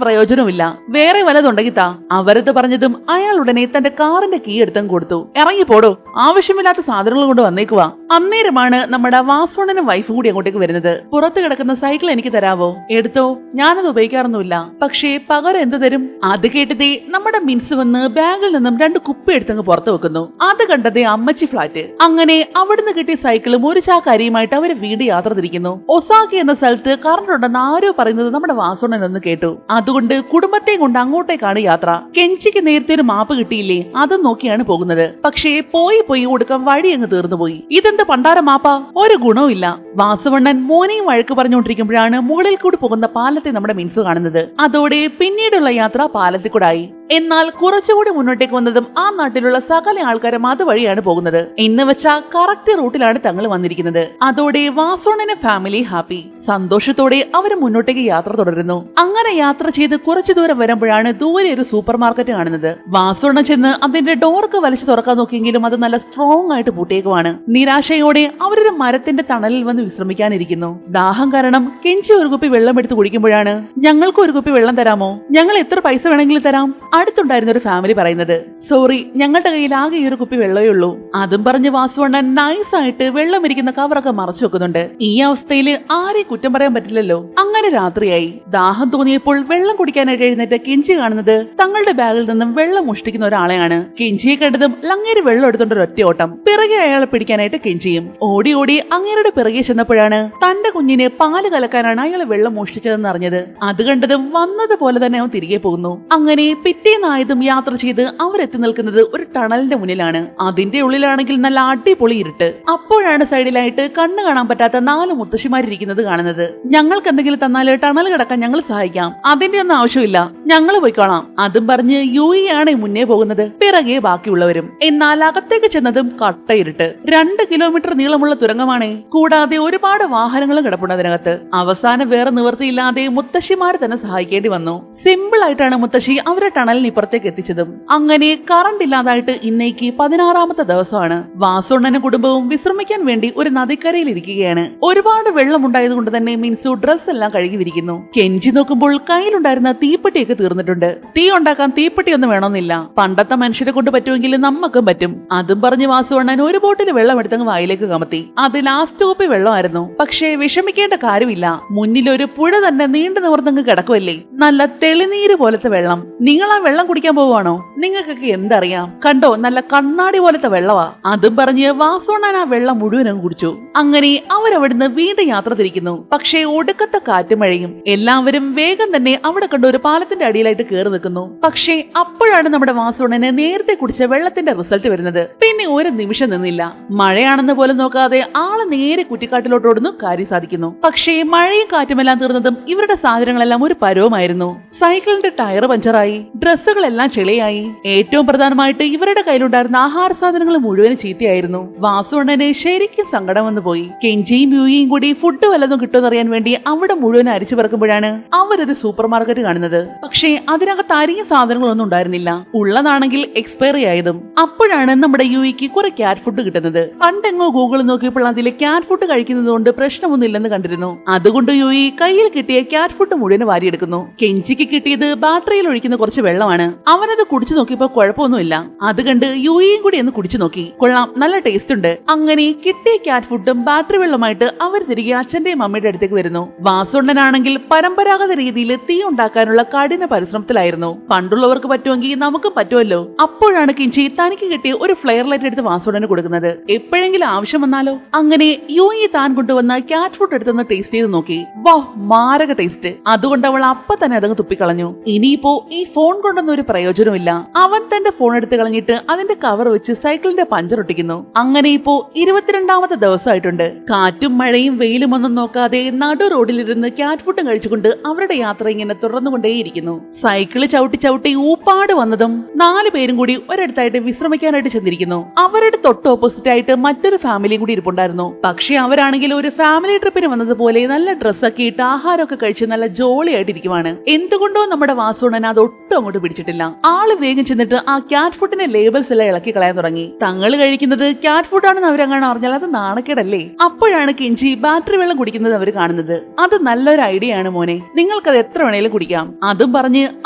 പ്രയോജനമില്ല, വേറെ വല്ലതുണ്ടെങ്കിൽ താ. അവരത് പറഞ്ഞതും അയാൾ ഉടനെ തന്റെ കാറിന്റെ കീ എടുത്തും കൊടുത്തു. ഇറങ്ങിപ്പോടോ, ആവശ്യമില്ലാത്ത സാധനങ്ങൾ കൊണ്ട് വന്നേക്കുവാ. അന്നേരമാണ് നമ്മുടെ വാസോണനും വൈഫും കൂടി അങ്ങോട്ടേക്ക് വരുന്നത്. പുറത്ത് കിടക്കുന്ന സൈക്കിൾ എനിക്ക് തരാവോ? എടുത്തോ, ഞാനത് ഉപയോഗിക്കാറൊന്നുമില്ല. പക്ഷേ പകരം എന്ത് തരും? അത് കേട്ടതേ നമ്മുടെ മിൻസ് വന്ന് ബാഗിൽ നിന്നും 2 കുപ്പി എടുത്തങ്ങ് പുറത്തു വെക്കുന്നു. അത് കണ്ടതേ അമ്മച്ചി ഫ്ലാറ്റ്. അങ്ങനെ അവിടുന്ന് കിട്ടിയ സൈക്കിളും ഒരു ചാക്ക് അരിയുമായിട്ട് അവര് വീട് യാത്ര തിരിക്കുന്നു. ഒസാക്കി എന്ന സ്ഥലത്ത് കറണ്ട് ഉണ്ടെന്ന് ആരോ പറയുന്നത് നമ്മുടെ വാസോണൻ ഒന്ന് കേട്ടു. അതുകൊണ്ട് കുടുംബത്തെ കൊണ്ട് അങ്ങോട്ടേക്കാണ് യാത്ര. കെഞ്ചിക്ക് നേരത്തെ ഒരു മാപ്പ് കിട്ടിയില്ലേ, അതും നോക്കിയാണ് പോകുന്നത്. പക്ഷേ പോയി പോയി കൊടുക്കാൻ വഴി അങ്ങ് തീർന്നുപോയി. ഇതെന്ത് പണ്ടാര മാപ്പാ, ഒരു ഗുണവും ഇല്ല. വാസവണ്ണൻ മോനെയും വഴക്ക് പറഞ്ഞുകൊണ്ടിരിക്കുമ്പോഴാണ് മുകളിൽ കൂടി പോകുന്ന പാലത്തെ നമ്മുടെ മിൻസു കാണുന്നത്. അതോടെ പിന്നീടുള്ള യാത്ര പാലത്തിൽ കൂടെ ആയി. എന്നാൽ കുറച്ചുകൂടി മുന്നോട്ടേക്ക് വന്നതും ആ നാട്ടിലുള്ള സകല ആൾക്കാരും അതുവഴിയാണ് പോകുന്നത്. എന്ന് വെച്ചാൽ കറക്റ്റ് റൂട്ടിലാണ് തങ്ങൾ വന്നിരിക്കുന്നത്. അതോടെ വാസോണന് ഫാമിലി ഹാപ്പി. സന്തോഷത്തോടെ അവർ മുന്നോട്ടേക്ക് യാത്ര തുടരുന്നു. അങ്ങനെ യാത്ര ചെയ്ത് കുറച്ചു ദൂരം വരുമ്പോഴാണ് ദൂരെ ഒരു സൂപ്പർ മാർക്കറ്റ് കാണുന്നത്. വാസോണ ചെന്ന് അതിന്റെ ഡോർക്ക് വലിച്ചു തുറക്കാൻ നോക്കിയെങ്കിലും അത് നല്ല സ്ട്രോങ് ആയിട്ട് പൂട്ടിയേക്കുവാണ്. നിരാശയോടെ അവരൊരു മരത്തിന്റെ തണലിൽ വന്ന് വിശ്രമിക്കാനിരിക്കുന്നു. ദാഹം കാരണം കെഞ്ചി ഒരു കുപ്പി വെള്ളം എടുത്ത് കുടിക്കുമ്പോഴാണ് ഞങ്ങൾക്ക് ഒരു കുപ്പി വെള്ളം തരാമോ, ഞങ്ങൾ എത്ര പൈസ വേണമെങ്കിലും തരാം, അടുത്തുണ്ടായിരുന്ന ഒരു ഫാമിലി പറയുന്നത്. സോറി, ഞങ്ങളുടെ കയ്യിൽ ആകെ ഈ ഒരു കുപ്പി വെള്ളമേ ഉള്ളൂ. അതും പറഞ്ഞ് വാസുവണ്ണൻ നൈസായിട്ട് വെള്ളം ഇരിക്കുന്ന കവറൊക്കെ മറച്ചു വെക്കുന്നുണ്ട്. ഈ അവസ്ഥയിൽ ആരെ കുറ്റം പറയാൻ പറ്റില്ലല്ലോ. അങ്ങനെ രാത്രിയായി. ദാഹം തോന്നിയപ്പോൾ വെള്ളം കുടിക്കാനായിട്ട് എഴുന്നേറ്റ് കെഞ്ചി കാണുന്നത് തങ്ങളുടെ ബാഗിൽ നിന്നും വെള്ളം മോഷ്ടിക്കുന്ന ഒരാളെയാണ്. കെഞ്ചിയെ കണ്ടതും ലങ്ങേര് വെള്ളം എടുത്തോണ്ട് ഒറ്റ ഓട്ടം. പിറകെ അയാളെ പിടിക്കാനായിട്ട് കെഞ്ചിയും ഓടി ഓടി അങ്ങേരുടെ പിറകെ ചെന്നപ്പോഴാണ് തന്റെ കുഞ്ഞിനെ പാല് കലക്കാനാണ് അയാൾ വെള്ളം മോഷ്ടിച്ചതെന്ന് അറിഞ്ഞത്. അത് കണ്ടതും വന്നതുപോലെ തന്നെ അവൻ തിരികെ പോകുന്നു. അങ്ങനെ പിറ്റേന്നായതും യാത്ര ചെയ്ത് അവരെത്തി നിൽക്കുന്നത് ഒരു ടണലിന്റെ മുന്നിലാണ്. അതിന്റെ ഉള്ളിലാണെങ്കിൽ നല്ല അടിപൊളി ഇരുട്ട്. അപ്പോഴാണ് സൈഡിലായിട്ട് കണ്ണു കാണാൻ പറ്റാത്ത 4 മുത്തശ്ശിമാരിരിക്കുന്നത് കാണുന്നത്. ഞങ്ങൾക്ക് എന്തെങ്കിലും തന്നാല് ടണൽ കിടക്കാൻ ഞങ്ങൾ സഹായിക്കാം, അതിന്റെ ഒന്നും ആവശ്യമില്ല, ഞങ്ങൾ പോയിക്കോളാം. അതും പറഞ്ഞ് യുഇയാണ് മുന്നേ പോകുന്നത്, പിറകെ ബാക്കിയുള്ളവരും. എന്നാൽ അകത്തേക്ക് ചെന്നതും കട്ട ഇരുട്ട്. 2 കിലോമീറ്റർ നീളമുള്ള തുരങ്കമാണ്. കൂടാതെ ഒരുപാട് വാഹനങ്ങളും കിടപ്പുണ്ട് അതിനകത്ത്. അവസാനം വേറെ നിവൃത്തിയില്ലാതെ മുത്തശ്ശിമാരെ തന്നെ സഹായിക്കേണ്ടി വന്നു. സിമ്പിൾ ആയിട്ടാണ് മുത്തശ്ശി അവരെ ടണലിന് ഇപ്പുറത്തേക്ക് എത്തിച്ചതും. അങ്ങനെ കറണ്ട് ഇല്ലാതായിട്ട് ഇന്നേക്ക് 16ാമത്തെ ദിവസമാണ്. വാസുണ്ണനും കുടുംബവും വിശ്രമിക്കാൻ വേണ്ടി ഒരു നദിക്കരയിൽ ഇരിക്കുകയാണ്. ഒരുപാട് വെള്ളം ഉണ്ടായതുകൊണ്ട് തന്നെ തന്നെ മിൻസു ഡ്രസ് എല്ലാം കഴുകി വിരിക്കുന്നു. കെഞ്ചി നോക്കുമ്പോൾ കയ്യിലുണ്ടായിരുന്ന തീപ്പെട്ടിയൊക്കെ തീർന്നിട്ടുണ്ട്. തീ ഉണ്ടാക്കാൻ തീപ്പെട്ടിയൊന്നും വേണമെന്നില്ല, പണ്ടത്തെ മനുഷ്യരെ കൊണ്ട് പറ്റുമെങ്കിൽ നമുക്കും പറ്റും. അതും പറഞ്ഞ് വാസുവണ്ണൻ ഒരു ബോട്ടിൽ വെള്ളം എടുത്തങ്ങ് വായിലേക്ക് കമത്തി. അത് ലാസ്റ്റ് കോപ്പി വെള്ളമായിരുന്നു. പക്ഷേ വിഷമിക്കേണ്ട കാര്യമില്ല, മുന്നിൽ ഒരു പുഴ തന്നെ നീണ്ടു നിവർന്നങ്ങ് കിടക്കുമല്ലേ, നല്ല തെളിനീര് പോലത്തെ വെള്ളം. നിങ്ങൾ ആ വെള്ളം കുടിക്കാൻ പോവുകയാണോ? നിങ്ങൾക്കൊക്കെ എന്തറിയാം, കണ്ടോ നല്ല കണ്ണാടി പോലത്തെ വെള്ളവാ. അതും പറഞ്ഞ് വാസുവണ്ണൻ ആ വെള്ളം മുഴുവൻ അങ്ങ് കുടിച്ചു. അങ്ങനെ അവരവിടുന്ന് വീണ്ടും യാത്ര തിരിക്കുന്നു. പക്ഷേ ഒടുക്കത്തെ കാറ്റും മഴയും. എല്ലാവരും വേഗം തന്നെ അവിടെ കണ്ട ഒരു പാലത്തിന്റെ അടിയിലായിട്ട് കയറി നിൽക്കുന്നു. പക്ഷേ അപ്പോഴാണ് നമ്മുടെ വാസുവണ്ണന് നേരത്തെ കുടിച്ച വെള്ളത്തിന്റെ റിസൾട്ട് വരുന്നത്. പിന്നെ ഒരു നിമിഷം നിന്നില്ല, മഴയാണെന്ന് പോലും നോക്കാതെ ആള് നേരെ കുറ്റിക്കാട്ടിലോട്ട് ഓടുന്നു. കാര്യം സാധിക്കുന്നു. പക്ഷേ മഴയും കാറ്റുമെല്ലാം തീർന്നതും ഇവരുടെ സാധനങ്ങളെല്ലാം ഒരു പരവുമായിരുന്നു. സൈക്കിളിന്റെ ടയർ പഞ്ചറായി, ഡ്രസ്സുകളെല്ലാം ചെളിയായി. ഏറ്റവും പ്രധാനമായിട്ട് ഇവരുടെ കയ്യിലുണ്ടായിരുന്ന ആഹാര സാധനങ്ങൾ മുഴുവനും ചീത്തയായിരുന്നു. വാസുവണ്ണന് ശരിക്കും സങ്കടം വന്നു പോയി. കെഞ്ചിയും ബ്യൂയിയും കൂടി ഫുഡ് വല്ലതും കിട്ടുമെന്നറിയാൻ വേണ്ടി അവിടെ മുഴുവൻ അരിച്ചു പറക്കുമ്പോഴാണ് അവരൊരു സൂപ്പർ മാർക്കറ്റ് കാണുന്നത്. പക്ഷേ അതിനകത്ത് അരിയ സാധനങ്ങളൊന്നും ഉണ്ടായിരുന്നില്ല, ഉള്ളതാണെങ്കിൽ എക്സ്പയറി ആയതും. അപ്പോഴാണ് നമ്മുടെ യുയിക്ക് കുറെ ക്യാറ്റ് ഫുഡ് കിട്ടുന്നത്. പണ്ടെങ്ങോ ഗൂഗിൾ നോക്കിയപ്പോൾ അതിൽ ക്യാറ്റ് ഫുഡ് കഴിക്കുന്നത് കൊണ്ട് പ്രശ്നമൊന്നുമില്ലെന്ന് കണ്ടിരുന്നു. അതുകൊണ്ട് യുയി കയ്യിൽ കിട്ടിയ ക്യാറ്റ് ഫുഡ് മുഴുവൻ വാരിയെടുക്കുന്നു. കെഞ്ചിക്ക് കിട്ടിയത് ബാറ്ററിയിൽ ഒഴിക്കുന്ന കുറച്ച് വെള്ളമാണ്. അവനത് കുടിച്ചു നോക്കിയപ്പോ കുഴപ്പമൊന്നുമില്ല. അത് കണ്ട് യുയിയും കൂടി ഒന്ന് കുടിച്ചു നോക്കി. കൊള്ളാം, നല്ല ടേസ്റ്റ് ഉണ്ട്. അങ്ങനെ കിട്ടിയ ക്യാറ്റ് ഫുഡും ബാറ്ററി വെള്ളമായിട്ട് അവർ തിരികെ അച്ഛന്റെയും അമ്മയുടെ അടുത്തേക്ക് വരുന്നു. വാസുണ്ണനാണെങ്കിൽ പരമ്പരാഗത രീതിയിൽ തീ ഉണ്ടാക്കാനുള്ള കഠിന പരിശ്രമത്തിലായിരുന്നു. പണ്ടുള്ളവർക്ക് പറ്റുമെങ്കിൽ നമുക്ക് പറ്റുമല്ലോ. അപ്പോഴാണ് കിഞ്ചി തനിക്ക് കിട്ടിയ ഒരു ഫ്ലെയർ ലൈറ്റ് എടുത്ത് വാസുണ്ണന് കൊടുക്കുന്നത്. എപ്പോഴെങ്കിലും ആവശ്യം വന്നാലോ. അങ്ങനെ യുയി താൻ കൊണ്ടുവന്ന ക്യാറ്റ് ഫുഡ് എടുത്തൊന്ന് ടേസ്റ്റ് ചെയ്ത് നോക്കി. വാ, മാരക ടേസ്റ്റ്. അതുകൊണ്ട് അവൾ അപ്പൊ തന്നെ അതങ്ങ് തുപ്പിക്കളഞ്ഞു. ഇനിയിപ്പോ ഈ ഫോൺ കൊണ്ടൊന്നും ഒരു പ്രയോജനമില്ല. അവൻ തന്റെ ഫോൺ എടുത്ത് കളഞ്ഞിട്ട് അതിന്റെ കവർ വെച്ച് സൈക്കിളിന്റെ പഞ്ചർ ഒട്ടിക്കുന്നു. അങ്ങനെ ഇപ്പോ 22ാമത്തെ ദിവസമായിട്ടുണ്ട്. കാറ്റും മഴയും വെയിലും ഒന്നും നോക്കാതെ നടു റോഡിലിരുന്ന് ക്യാറ്റ് ഫുഡും കഴിച്ചുകൊണ്ട് അവരുടെ യാത്ര ഇങ്ങനെ തുടർന്നുകൊണ്ടേയിരിക്കുന്നു. സൈക്കിള് ചവിട്ടി ചവിട്ടി ഊപ്പാട് വന്നതും 4 പേരും കൂടി ഒരിടത്തായിട്ട് വിശ്രമിക്കാനായിട്ട് ചെന്നിരിക്കുന്നു. അവരുടെ തൊട്ട് ഓപ്പോസിറ്റ് ആയിട്ട് മറ്റൊരു ഫാമിലിയും കൂടി ഇരിപ്പുണ്ടായിരുന്നു. പക്ഷെ അവരാണെങ്കിൽ ഒരു ഫാമിലി ട്രിപ്പിന് വന്നതുപോലെ നല്ല ഡ്രസ്സൊക്കെ ഇട്ട് ആഹാരമൊക്കെ കഴിച്ച് നല്ല ജോളി ആയിട്ടിരിക്കുവാണ്. എന്തുകൊണ്ടോ നമ്മുടെ വാസുണ്ണൻ അത് ഒട്ടും അങ്ങോട്ട് പിടിച്ചിട്ടില്ല. ആള് വേഗം ചെന്നിട്ട് ആ ക്യാറ്റ് ഫുഡിന്റെ ലേബിൾസ് എല്ലാം ഇളക്കി കളയാൻ തുടങ്ങി. തങ്ങൾ കഴിക്കുന്നത് ക്യാറ്റ് ഫുഡാണെന്ന് അവരങ്ങനെ അറിഞ്ഞാൽ അത് നാണക്കേടല്ലേ. അപ്പോഴാണ് കെഞ്ചി ബാറ്ററി വെള്ളം കുടിക്കുന്നത് അവർ കാണുന്നത്. അത് നല്ലൊരു ഐഡിയ ആണ് മോനെ, നിങ്ങൾക്കത് എത്ര വേണേലും കുടിക്കാം. അതും പറഞ്ഞ്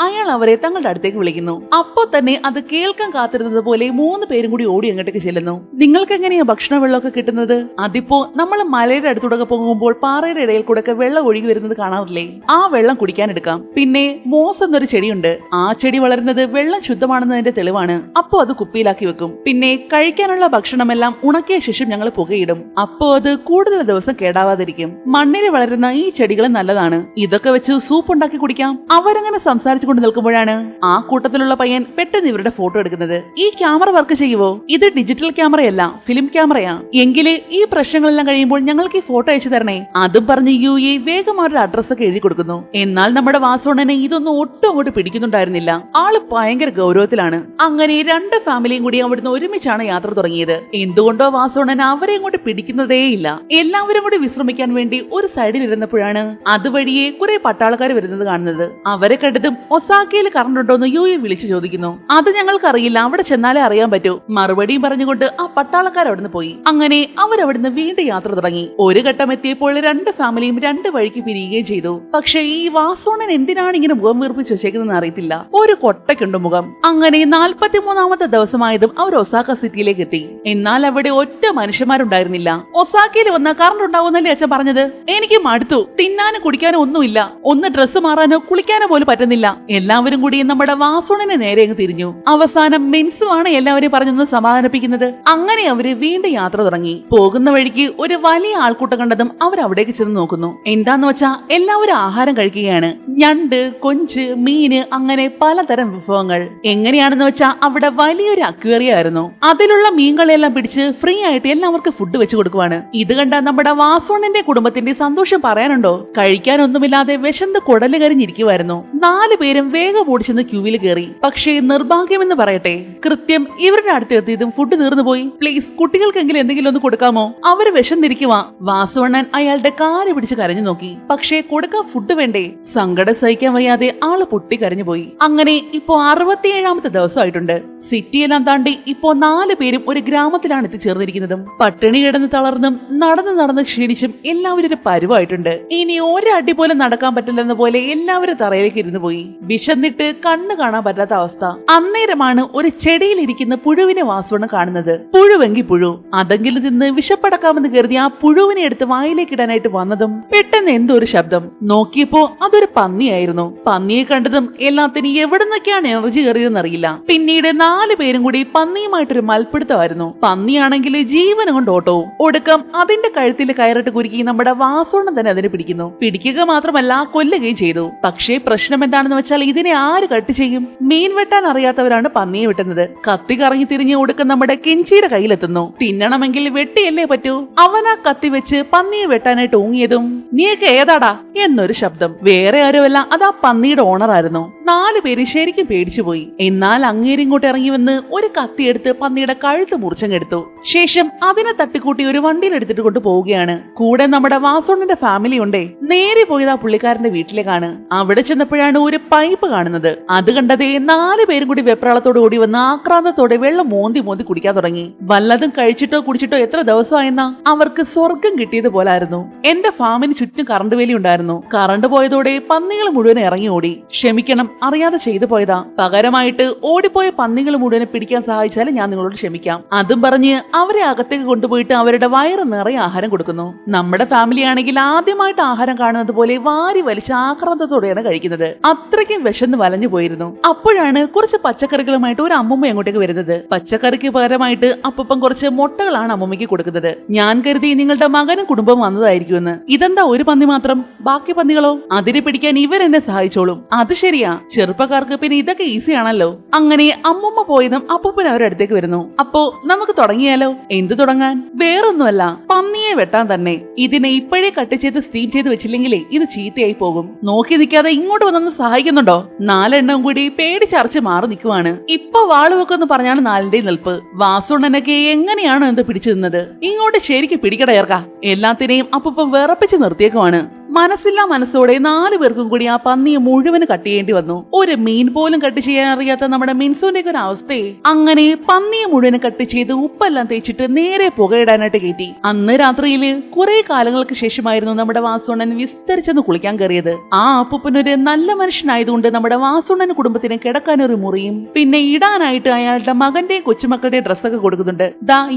അയാൾ അവരെ തങ്ങളുടെ അടുത്തേക്ക് വിളിക്കുന്നു. അപ്പോ തന്നെ അത് കേൾക്കാൻ കാത്തിരുന്നത് പോലെ 3 പേരും കൂടി ഓടി അങ്ങോട്ടേക്ക് ചെല്ലുന്നു. നിങ്ങൾക്ക് എങ്ങനെയാ ഭക്ഷണ വെള്ളമൊക്കെ കിട്ടുന്നത്? അതിപ്പോ നമ്മൾ മലയുടെ അടുത്തൂടെ പോകുമ്പോൾ പാറയുടെ ഇടയിൽ കൂടെ വെള്ളം ഒഴുകി വരുന്നത് കാണാറില്ലേ? ആ വെള്ളം കുടിക്കാൻ എടുക്കാം. പിന്നെ മോസ് എന്നൊരു ചെടിയുണ്ട്. ആ ചെടി വളരുന്നത് വെള്ളം ശുദ്ധമാണെന്നതിന്റെ തെളിവാണ്. അപ്പോ അത് കുപ്പിയിലാക്കി വെക്കും. പിന്നെ കഴിക്കാനുള്ള ഭക്ഷണമെല്ലാം ഉണക്കിയ ശേഷം ഞങ്ങൾ പുകയിടും. അപ്പോ അത് കൂടുതൽ ദിവസം കേടാവാതിരിക്കും. മണ്ണിൽ വളരുന്ന ഈ ചെടികൾ നല്ലതാണ്. ഇതൊക്കെ വെച്ച് സൂപ്പ് ഉണ്ടാക്കി കുടിക്കാം. അവരങ്ങനെ സംസാരിച്ചു കൊണ്ട് നിൽക്കുമ്പോഴാണ് ആ കൂട്ടത്തിലുള്ള പയ്യൻ പെട്ടെന്ന് ഇവരുടെ ഫോട്ടോ എടുക്കുന്നത്. ഈ ക്യാമറ വർക്ക് ചെയ്യുവോ? ഇത് ഡിജിറ്റൽ ക്യാമറയല്ല, ഫിലിം ക്യാമറയാ. എങ്കില് ഈ പ്രശ്നങ്ങളെല്ലാം കഴിയുമ്പോൾ ഞങ്ങൾക്ക് ഈ ഫോട്ടോ അയച്ചു തരണേ. അതും പറഞ്ഞ് യുയെ വേഗം അവരുടെ അഡ്രസ് ഒക്കെ എഴുതി കൊടുക്കുന്നു. എന്നാൽ നമ്മുടെ വാസുണ്ണനെ ഇതൊന്നും ഒട്ടും അങ്ങോട്ട് പിടിക്കുന്നുണ്ടായിരുന്നില്ല. ആള് ഭയങ്കര ഗൗരവത്തിലാണ്. അങ്ങനെ 2 ഫാമിലിയും കൂടി അവിടുന്ന് ഒരുമിച്ചാണ് യാത്ര തുടങ്ങിയത്. എന്തുകൊണ്ടോ വാസുണ്ണൻ അവരെ അങ്ങോട്ട് പിടിക്കുന്നതേയില്ല. എല്ലാവരും കൂടി വിശ്രമിക്കാൻ വേണ്ടി ഒരു സൈഡിൽ ഇരുന്നപ്പോഴാണ് അതുവഴിയെ കുറെ പട്ടാളക്കാർ വരുന്നത് കാണുന്നത്. അവരെ കണ്ടതും ഒസാക്കയിൽ കറണ്ട് ഉണ്ടോന്ന് യുയെ വിളിച്ചു ചോദിക്കുന്നു. അത് ഞങ്ങൾക്കറിയില്ല, അവിടെ ചെന്നാലേ അറിയാൻ പറ്റൂ. മറുപടിയും പറഞ്ഞുകൊണ്ട് ആ പട്ടാളക്കാർ അവിടുന്ന് പോയി. അങ്ങനെ അവരവിടുന്ന് വീണ്ടും യാത്ര തുടങ്ങി. ഒരു ഘട്ടം എത്തിയപ്പോൾ 2 ഫാമിലിയും 2 വഴിക്ക് പിരിയുകയും ചെയ്തു. പക്ഷെ ഈ വാസുണ്ണൻ എന്തിനാണ് ഇങ്ങനെ മുഖം വീർപ്പിച്ച് വെച്ചേക്കുന്നതെന്ന് അറിയത്തില്ല. ഒരു കൊട്ടയ്ക്കുണ്ട് മുഖം. അങ്ങനെ 43ാമത്തെ ദിവസമായതും അവർ ഒസാക്ക സിറ്റിയിലേക്ക് എത്തി. എന്നാൽ അവിടെ ഒറ്റ മനുഷ്യന്മാരുണ്ടായിരുന്നില്ല. ഒസാക്കയിൽ വന്ന കറണ്ട് ഉണ്ടാവുന്നല്ലേ അച്ഛൻ പറഞ്ഞത്? എനിക്ക് മടുത്തു. തിന്നാനും കുടിക്കാനോ ഒന്നുമില്ല. ഒന്ന് ഡ്രസ്സ് മാറാനോ കുളിക്കാനോ പോലും പറ്റുന്നില്ല. എല്ലാവരും കൂടി നമ്മുടെ വാസുണ്ണനെ നേരെ അങ്ങ് തിരിഞ്ഞു. അവസാനം മെൻസുമാണ് എല്ലാവരെയും പറഞ്ഞൊന്ന് സമാധാനിപ്പിക്കുന്നത്. അങ്ങനെ അവര് വീണ്ടും യാത്ര തുടങ്ങി. പോകുന്ന വഴിക്ക് ഒരു വലിയ ആൾക്കൂട്ടം കണ്ടതും അവർ അവിടേക്ക് ചെന്ന് നോക്കുന്നു. എന്താന്ന് വെച്ചാ എല്ലാവരും ആഹാരം കഴിക്കുകയാണ്. ഞണ്ട്, കൊഞ്ച്, മീന്, അങ്ങനെ പലതരം വിഭവങ്ങൾ. എങ്ങനെയാണെന്ന് വെച്ചാ അവിടെ വലിയൊരു അക്വേറിയം ആയിരുന്നു. അതിലുള്ള മീനുകളെല്ലാം പിടിച്ച് ഫ്രീ ആയിട്ട് എല്ലാവർക്കും ഫുഡ് വെച്ച് കൊടുക്കുവാണ്. ഇത് കണ്ട നമ്മുടെ വാസുണ്ണന്റെ കുടുംബത്തിന്റെ സന്തോഷം പറയാനുണ്ടോ? കഴിക്കാനൊന്നുമില്ലാതെ വിശന്ന് കുടല് കരിഞ്ഞിരിക്കുവായിരുന്നു. 4 പേരും വേഗം ഓടിച്ചെന്ന് ക്യൂവിൽ കയറി. പക്ഷേ നിർഭാഗ്യമെന്ന് പറയട്ടെ, കൃത്യം ഇവരുടെ അടുത്ത് എത്തിയതും ഫുഡ് തീർന്നു പോയി. പ്ലീസ്, കുട്ടികൾക്കെങ്കിലും എന്തെങ്കിലും ഒന്ന് കൊടുക്കാമോ? അവര് വിശന്നിരിക്കുവാ. വാസുണ്ണൻ അയാളുടെ കാല് പിടിച്ച് കരഞ്ഞു നോക്കി. പക്ഷേ കൊടുക്കാൻ ഫുഡ് വേണ്ടേ? സങ്കടം സഹിക്കാൻ വയ്യാതെ ആള് പൊട്ടി കരഞ്ഞു പോയി. അങ്ങനെ ഇപ്പോ 67ാമത്തെ ദിവസമായിട്ടുണ്ട്. സിറ്റിയെല്ലാം താണ്ടി ഇപ്പോ 4 പേരും ഒരു ഗ്രാമത്തിലാണ് എത്തിച്ചേർന്നിരിക്കുന്നതും. പട്ടിണി കിടന്ന് തളർന്നും നടന്ന് ക്ഷീണിച്ചും എല്ലാവരും ഒരു പരുവായിട്ടുണ്ട്. ഇനി ഒരടി പോലും നടക്കാൻ പറ്റില്ലെന്ന പോലെ എല്ലാവരും തറയിലേക്ക് ഇരുന്നു പോയി. വിശന്നിട്ട് കണ്ണ് കാണാൻ പറ്റാത്ത അവസ്ഥ. അന്നേരമാണ് ഒരു ചെടിയിലിരിക്കുന്ന പുഴുവിനെ വാസുവണ്ണൻ കാണുന്നത്. പുഴുവെങ്കി പുഴു, അതെങ്കിലും തിന്ന് വിശപ്പടക്കാമെന്ന് കരുതി ആ പുഴുവിനെ എടുത്ത് വായിലേക്ക് ഇടാനായിട്ട് വന്നതും പെട്ടെന്ന് എന്തോ ഒരു ശബ്ദം. നോക്കിയപ്പോ അതൊരു പന്നിയായിരുന്നു. പന്നിയെ കണ്ടതും എല്ലാത്തിനും എവിടെ നിന്നൊക്കെയാണ് എനർജി കയറിയതെന്നറിയില്ല. പിന്നീട് 4 പേരും കൂടി പന്നിയുമായിട്ടൊരു മൽപ്പിടുത്തമായിരുന്നു. പന്നിയാണെങ്കിൽ ജീവൻ കൊണ്ട് ഓട്ടവും. ഒടുക്കം അതിന്റെ കഴുത്തിൽ കയറിട്ട് കുരുക്കി നമ്മുടെ വാസുവണ്ണൻ തന്നെ അതിനെ പിടിക്കുക മാത്രമല്ല കൊല്ലുകയും ചെയ്തു. പക്ഷേ പ്രശ്നം എന്താണെന്ന് വെച്ചാൽ ഇതിനെ ആര് കട്ട് ചെയ്യും? മീൻ വെട്ടാൻ അറിയാത്തവരാണ് പന്നിയെ വെട്ടുന്നത്. കത്തി കറങ്ങി തിരിഞ്ഞ് ഒടുക്കം നമ്മുടെ കെഞ്ചിയുടെ കയ്യിലെത്തുന്നു. തിന്നണമെങ്കിൽ വെട്ടിയല്ലേ പറ്റൂ. അവൻ ആ കത്തി വെച്ച് പന്നിയെ വെട്ടാനായിട്ട് ഊങ്ങിയതും നീയൊക്കെ ഏതാടാ എന്നൊരു ശബ്ദം. വേറെ ആരുമല്ല, അത് ആ പന്നിയുടെ ഓണറായിരുന്നു. 4 പേര് ശരിക്കും പേടിച്ചുപോയി. എന്നാൽ അങ്ങേരിങ്ങോട്ട് ഇറങ്ങി വന്ന് ഒരു കത്തിയെടുത്ത് പന്നിയുടെ കഴുത്ത് മുറിച്ചങ്ങെടുത്തു. ശേഷം അതിനെ തട്ടിക്കൂട്ടി ഒരു വണ്ടിയിൽ എടുത്തിട്ട് കൊണ്ട് പോവുകയാണ്. കൂടെ നമ്മുടെ വാസുണ്ണന്റെ ഫാമിലി ഉണ്ടേ. നേരെ പോയത് ആ പുള്ളിക്കാരന്റെ വീട്ടിലേക്കാണ്. അവിടെ ചെന്നപ്പോഴാണ് ഒരു പൈപ്പ് കാണുന്നത്. അത് കണ്ടതേ 4 പേരും കൂടി വെപ്രാളത്തോട് ഓടി വന്ന് ആക്രാന്തത്തോടെ വെള്ളം മോന്തി കുടിക്കാൻ തുടങ്ങി. വല്ലതും കഴിച്ചിട്ടോ കുടിച്ചിട്ടോ എത്ര ദിവസമായെന്നാ അവർക്ക് സ്വർഗം കിട്ടിയത് പോലായിരുന്നു. എന്റെ ഫാമിന് ചുറ്റും കറണ്ട് വേലി ഉണ്ടായിരുന്നു. കറണ്ട് പോയതോടെ പന്നികൾ മുഴുവൻ ഇറങ്ങി ഓടി. ക്ഷമിക്കണം, അറിയാതെ ചെയ്തു പോയതാ. പകരമായിട്ട് ഓടിപ്പോയ പന്നികൾ മുഴുവനെ പിടിക്കാൻ സഹായിച്ചാലും ഞാൻ നിങ്ങളോട് ക്ഷമിക്കാം. അതും പറഞ്ഞ് അവരെ അകത്തേക്ക് കൊണ്ടുപോയിട്ട് അവരുടെ വയറ് നിറയെ ആഹാരം കൊടുക്കുന്നു. നമ്മുടെ ഫാമിലി ആണെങ്കിൽ ആദ്യമായിട്ട് ആഹാരം കാണുന്നത് പോലെ വാരി വലിച്ച് ആക്രാന്തത്തോടെയാണ് കഴിക്കുന്നത്. അത്രയ്ക്കും വിശന്ന് വലഞ്ഞു പോയിരുന്നു. അപ്പോഴാണ് കുറച്ച് പച്ചക്കറികളുമായിട്ട് ഒരു അമ്മുമ്മ അങ്ങോട്ടേക്ക് വരുന്നത്. പച്ചക്കറിക്ക് പകരമായിട്ട് അപ്പൂപ്പൻ കുറച്ച് മുട്ടകളാണ് അമ്മുമ്മയ്ക്ക് കൊടുക്കുന്നത്. ഞാൻ കരുതി നിങ്ങളുടെ മകനും കുടുംബം വന്നതായിരിക്കുമെന്ന്. ഇതെന്താ ഒരു പന്നി മാത്രം, ബാക്കി പന്നികളോ? അതിനെ പിടിക്കാൻ ഇവരെന്നെ സഹായിച്ചോളും. അത് ശരിയാ, ചെറുപ്പക്കാർക്ക് പിന്നെ ഇതൊക്കെ ഈസി ആണല്ലോ. അങ്ങനെ അമ്മുമ്മ പോയതും അപ്പൂപ്പൻ അവരുടെ അടുത്തേക്ക് വരുന്നു. അപ്പോ നമുക്ക് തുടങ്ങിയാലോ? എന്ത് തുടങ്ങാൻ? വേറൊന്നുമല്ല, പന്നിയെ വെട്ടാൻ തന്നെ. ഇതിനെ ഇപ്പോഴേ കട്ട് ചെയ്ത് സ്റ്റീം ചെയ്ത് വെച്ചില്ലെങ്കിലേ ഇത് ചീത്തയായി പോകും. നോക്കി നിൽക്കാതെ ഇങ്ങോട്ട് വന്നൊന്ന് സഹായിക്കുന്നുണ്ടോ? 4 എണ്ണം കൂടി പേടിച്ചറച്ച് മാറി നിൽക്കുവാണ്. ഇപ്പൊ വാളുവെക്കെന്ന് പറഞ്ഞാണ് 4ന്റെയും നിൽപ്പ്. വാസുണ്ണനൊക്കെ എങ്ങനെയാണോ എന്ത് പിടിച്ചു നിന്നത്? ഇങ്ങോട്ട് ശരിക്കും പിടിക്കടയർക്ക. എല്ലാത്തിനെയും അപ്പൂപ്പൻ വിറപ്പിച്ച് നിർത്തിയേക്കുവാണ്. മനസ്സില്ലാ മനസ്സോടെ 4 പേർക്കും കൂടി ആ പന്നിയെ മുഴുവന് കട്ട് ചെയ്യേണ്ടി വന്നു. ഒരു മീൻ പോലും കട്ട് ചെയ്യാൻ അറിയാത്ത നമ്മുടെ മിൻസുവിന്റെ ഒരു അവസ്ഥയെ. അങ്ങനെ പന്നിയെ മുഴുവന് കട്ട് ചെയ്ത് ഉപ്പെല്ലാം തേച്ചിട്ട് നേരെ പുകയിടാനായിട്ട് കയറ്റി. അന്ന് രാത്രിയില് കുറെ കാലങ്ങൾക്ക് ശേഷമായിരുന്നു നമ്മുടെ വാസുണ്ണൻ വിസ്തരിച്ചെന്ന് കുളിക്കാൻ കയറിയത്. ആ അപ്പൂപ്പനൊരു നല്ല മനുഷ്യനായതുകൊണ്ട് നമ്മുടെ വാസുണ്ണൻ കുടുംബത്തിന് കിടക്കാനൊരു മുറിയും പിന്നെ ഇടാനായിട്ട് അയാളുടെ മകന്റെയും കൊച്ചുമക്കളുടെയും ഡ്രസ്സൊക്കെ കൊടുക്കുന്നുണ്ട്.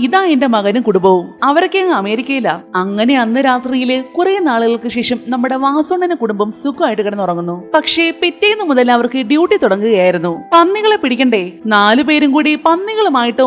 ഇതാ എന്റെ മകനും കുടുംബവും. അവരൊക്കെ അങ്ങ് അമേരിക്കയിലാ. അങ്ങനെ അന്ന് രാത്രിയില് കുറെ നാളുകൾക്ക് ശേഷം നമ്മുടെ വാസുണ്ണന്റെ കുടുംബം സുഖമായിട്ട് കിടന്നുറങ്ങുന്നു. പക്ഷേ പിറ്റേന്ന് മുതൽ അവർക്ക് ഡ്യൂട്ടി തുടങ്ങുകയായിരുന്നു. പന്നികളെ പിടിക്കണ്ടേ? 4 പേരും കൂടി പന്നികളുമായിട്ട്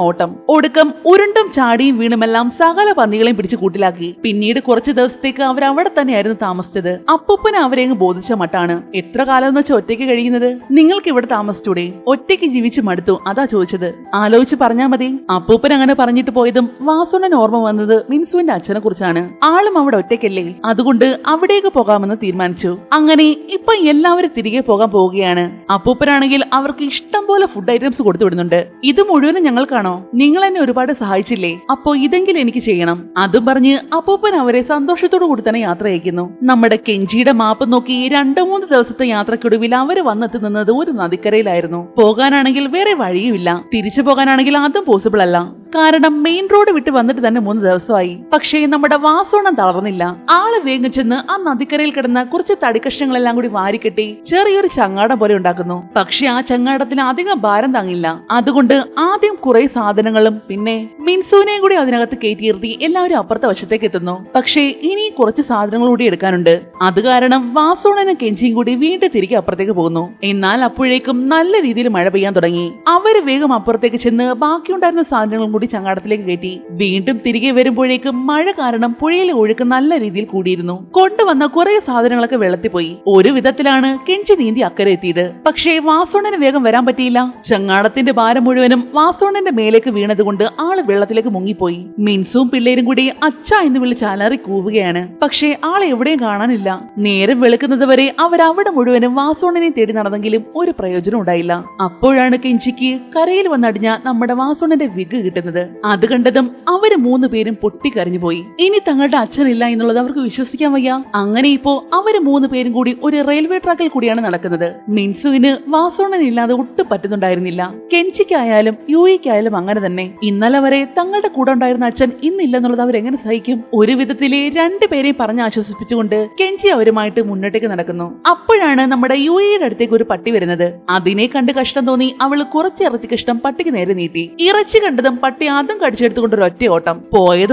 ഓട്ടം. ഒടുക്കം ഉരുണ്ടും ചാടിയും വീണുമെല്ലാം സകല പന്നികളെയും പിടിച്ച് കൂട്ടിലാക്കി. പിന്നീട് കുറച്ചു ദിവസത്തേക്ക് അവർ അവിടെ തന്നെയായിരുന്നു താമസിച്ചത്. അപ്പൂപ്പന് അവരെ അങ്ങ് ബോധിച്ച മട്ടാണ്. എത്ര കാലം എന്ന് വെച്ചാൽ ഒറ്റയ്ക്ക് കഴിയുന്നത്? നിങ്ങൾക്ക് ഇവിടെ താമസിച്ചൂടെ? ഒറ്റയ്ക്ക് ജീവിച്ച് മടുത്തു, അതാ ചോദിച്ചത്. ആലോചിച്ച് പറഞ്ഞാ മതി. അപ്പൂപ്പൻ അങ്ങനെ പറഞ്ഞിട്ട് പോയതും വാസുണ്ണൻ ഓർമ്മ വന്നത് മിൻസുവിന്റെ അച്ഛനെ കുറിച്ചാണ്. ആളും അവിടെ ഒറ്റയ്ക്കല്ലേ, അതുകൊണ്ട് അവിടേക്ക് പോകാമെന്ന് തീരുമാനിച്ചു. അങ്ങനെ ഇപ്പൊ എല്ലാവരും തിരികെ പോകാൻ പോവുകയാണ്. അപ്പൂപ്പനാണെങ്കിൽ അവർക്ക് ഇഷ്ടം പോലെ ഫുഡ് ഐറ്റംസ് കൊടുത്തു വിടുന്നുണ്ട്. ഇത് മുഴുവനും ഞങ്ങൾക്കാണോ? നിങ്ങൾ എന്നെ ഒരുപാട് സഹായിച്ചില്ലേ, അപ്പോ ഇതെങ്കിലും എനിക്ക് ചെയ്യണം. അതും പറഞ്ഞ് അപ്പൂപ്പൻ അവരെ സന്തോഷത്തോടു കൂടി തന്നെ യാത്ര അയക്കുന്നു. നമ്മുടെ കെഞ്ചിയുടെ മാപ്പ് നോക്കി 2-3 ദിവസത്തെ യാത്രക്കൊടുവിൽ അവര് വന്നെത്തി നിന്നത് ഒരു നദിക്കരയിലായിരുന്നു. പോകാനാണെങ്കിൽ വേറെ വഴിയുമില്ല. തിരിച്ചു പോകാനാണെങ്കിൽ അതും പോസിബിൾ അല്ല. കാരണം മെയിൻ റോഡ് വിട്ട് വന്നിട്ട് തന്നെ 3 ദിവസമായി. പക്ഷേ നമ്മുടെ വാസുണ്ണൻ തളർന്നില്ല. ആള് വേഗം ചെന്ന് ആ നദിക്കരയിൽ കിടന്ന കുറച്ച് തടിക്കഷ്ണങ്ങളെല്ലാം കൂടി വാരിക്കെട്ടി ചെറിയൊരു ചങ്ങാടം പോലെ ഉണ്ടാക്കുന്നു. പക്ഷെ ആ ചങ്ങാടത്തിന് അധികം ഭാരം താങ്ങില്ല. അതുകൊണ്ട് ആദ്യം കുറെ സാധനങ്ങളും പിന്നെ മിൻസുവിനെയും കൂടി അതിനകത്ത് കയറ്റിയിരുത്തി എല്ലാവരും അപ്പുറത്തെ വശത്തേക്ക് എത്തുന്നു. പക്ഷേ ഇനി കുറച്ച് സാധനങ്ങൾ കൂടി എടുക്കാനുണ്ട്. അത് കാരണം വാസുണ്ണനും കെഞ്ചിയും കൂടി വീണ്ടും തിരികെ അപ്പുറത്തേക്ക് പോകുന്നു. എന്നാൽ അപ്പോഴേക്കും നല്ല രീതിയിൽ മഴ പെയ്യാൻ തുടങ്ങി. അവര് വേഗം അപ്പുറത്തേക്ക് ചെന്ന് ബാക്കിയുണ്ടായിരുന്ന സാധനങ്ങളും കൂടി ചങ്ങാടത്തിലേക്ക് കയറ്റി. വീണ്ടും തിരികെ വരുമ്പോഴേക്കും മഴ കാരണം പുഴയിലെ ഒഴുക്ക് നല്ല രീതിയിൽ കൂടിയിരുന്നു. കൊണ്ടുവന്ന കുറെ സാധനങ്ങളൊക്കെ വെള്ളത്തിൽ പോയി. ഒരു വിധത്തിലാണ് കെഞ്ചി നീന്തി അക്കരെ എത്തിയത്. പക്ഷേ വാസുണ്ണന് വേഗം വരാൻ പറ്റിയില്ല. ചങ്ങാടത്തിന്റെ ഭാരം മുഴുവനും വാസുണ്ണന്റെ മേലേക്ക് വീണതുകൊണ്ട് ആള് വെള്ളത്തിലേക്ക് മുങ്ങിപ്പോയി. മിൻസും പിള്ളേരും കൂടി അച്ഛ എന്ന് വിളിച്ച് അലറി കൂവുകയാണ്. പക്ഷേ ആളെ എവിടെയും കാണാനില്ല. നേരം വെളുക്കുന്നത് വരെ അവരവിടെ മുഴുവനും വാസുണ്ണനെ തേടി നടന്നെങ്കിലും ഒരു പ്രയോജനം ഉണ്ടായില്ല. അപ്പോഴാണ് കെഞ്ചിക്ക് കരയിൽ വന്നടിഞ്ഞ നമ്മുടെ വാസുണ്ണന്റെ വിഗ് കിട്ടുന്നത്. വരുന്നത്. അത് കണ്ടതും അവര് 3 പേരും പൊട്ടിക്കരഞ്ഞു പോയി. ഇനി തങ്ങളുടെ അച്ഛനില്ല എന്നുള്ളത് അവർക്ക് വിശ്വസിക്കാൻ വയ്യ. അങ്ങനെ ഇപ്പോ അവര് 3 പേരും കൂടി ഒരു റെയിൽവേ ട്രാക്കിൽ കൂടിയാണ് നടക്കുന്നത്. മിൻസുവിന് വാസോണൻ ഇല്ലാതെ ഒട്ടും പറ്റുന്നുണ്ടായിരുന്നില്ല. കെൻചിക്കായാലും യുയിക്കായാലും അങ്ങനെ തന്നെ. ഇന്നലെ വരെ തങ്ങളുടെ കൂടെ ഉണ്ടായിരുന്ന അച്ഛൻ ഇന്നില്ലെന്നുള്ളത് അവരെങ്ങനെ സഹിക്കും? ഒരു വിധത്തിലെ 2 പേരെയും പറഞ്ഞ് ആശ്വസിപ്പിച്ചുകൊണ്ട് കെൻചി അവരുമായിട്ട് മുന്നോട്ടേക്ക് നടക്കുന്നു. അപ്പോഴാണ് നമ്മുടെ യുയിയുടെ അടുത്തേക്ക് ഒരു പട്ടി വരുന്നത്. അതിനെ കണ്ട് കഷ്ടം തോന്നി അവള് കുറച്ച് ഇറച്ചി കഷ്ടം പട്ടിക്ക് നേരെ നീട്ടി. ഇറച്ചി കണ്ടതും പട്ടി അതും കടിച്ചെടുത്തുകൊണ്ട് ഒരു ഒറ്റ ഓട്ടം.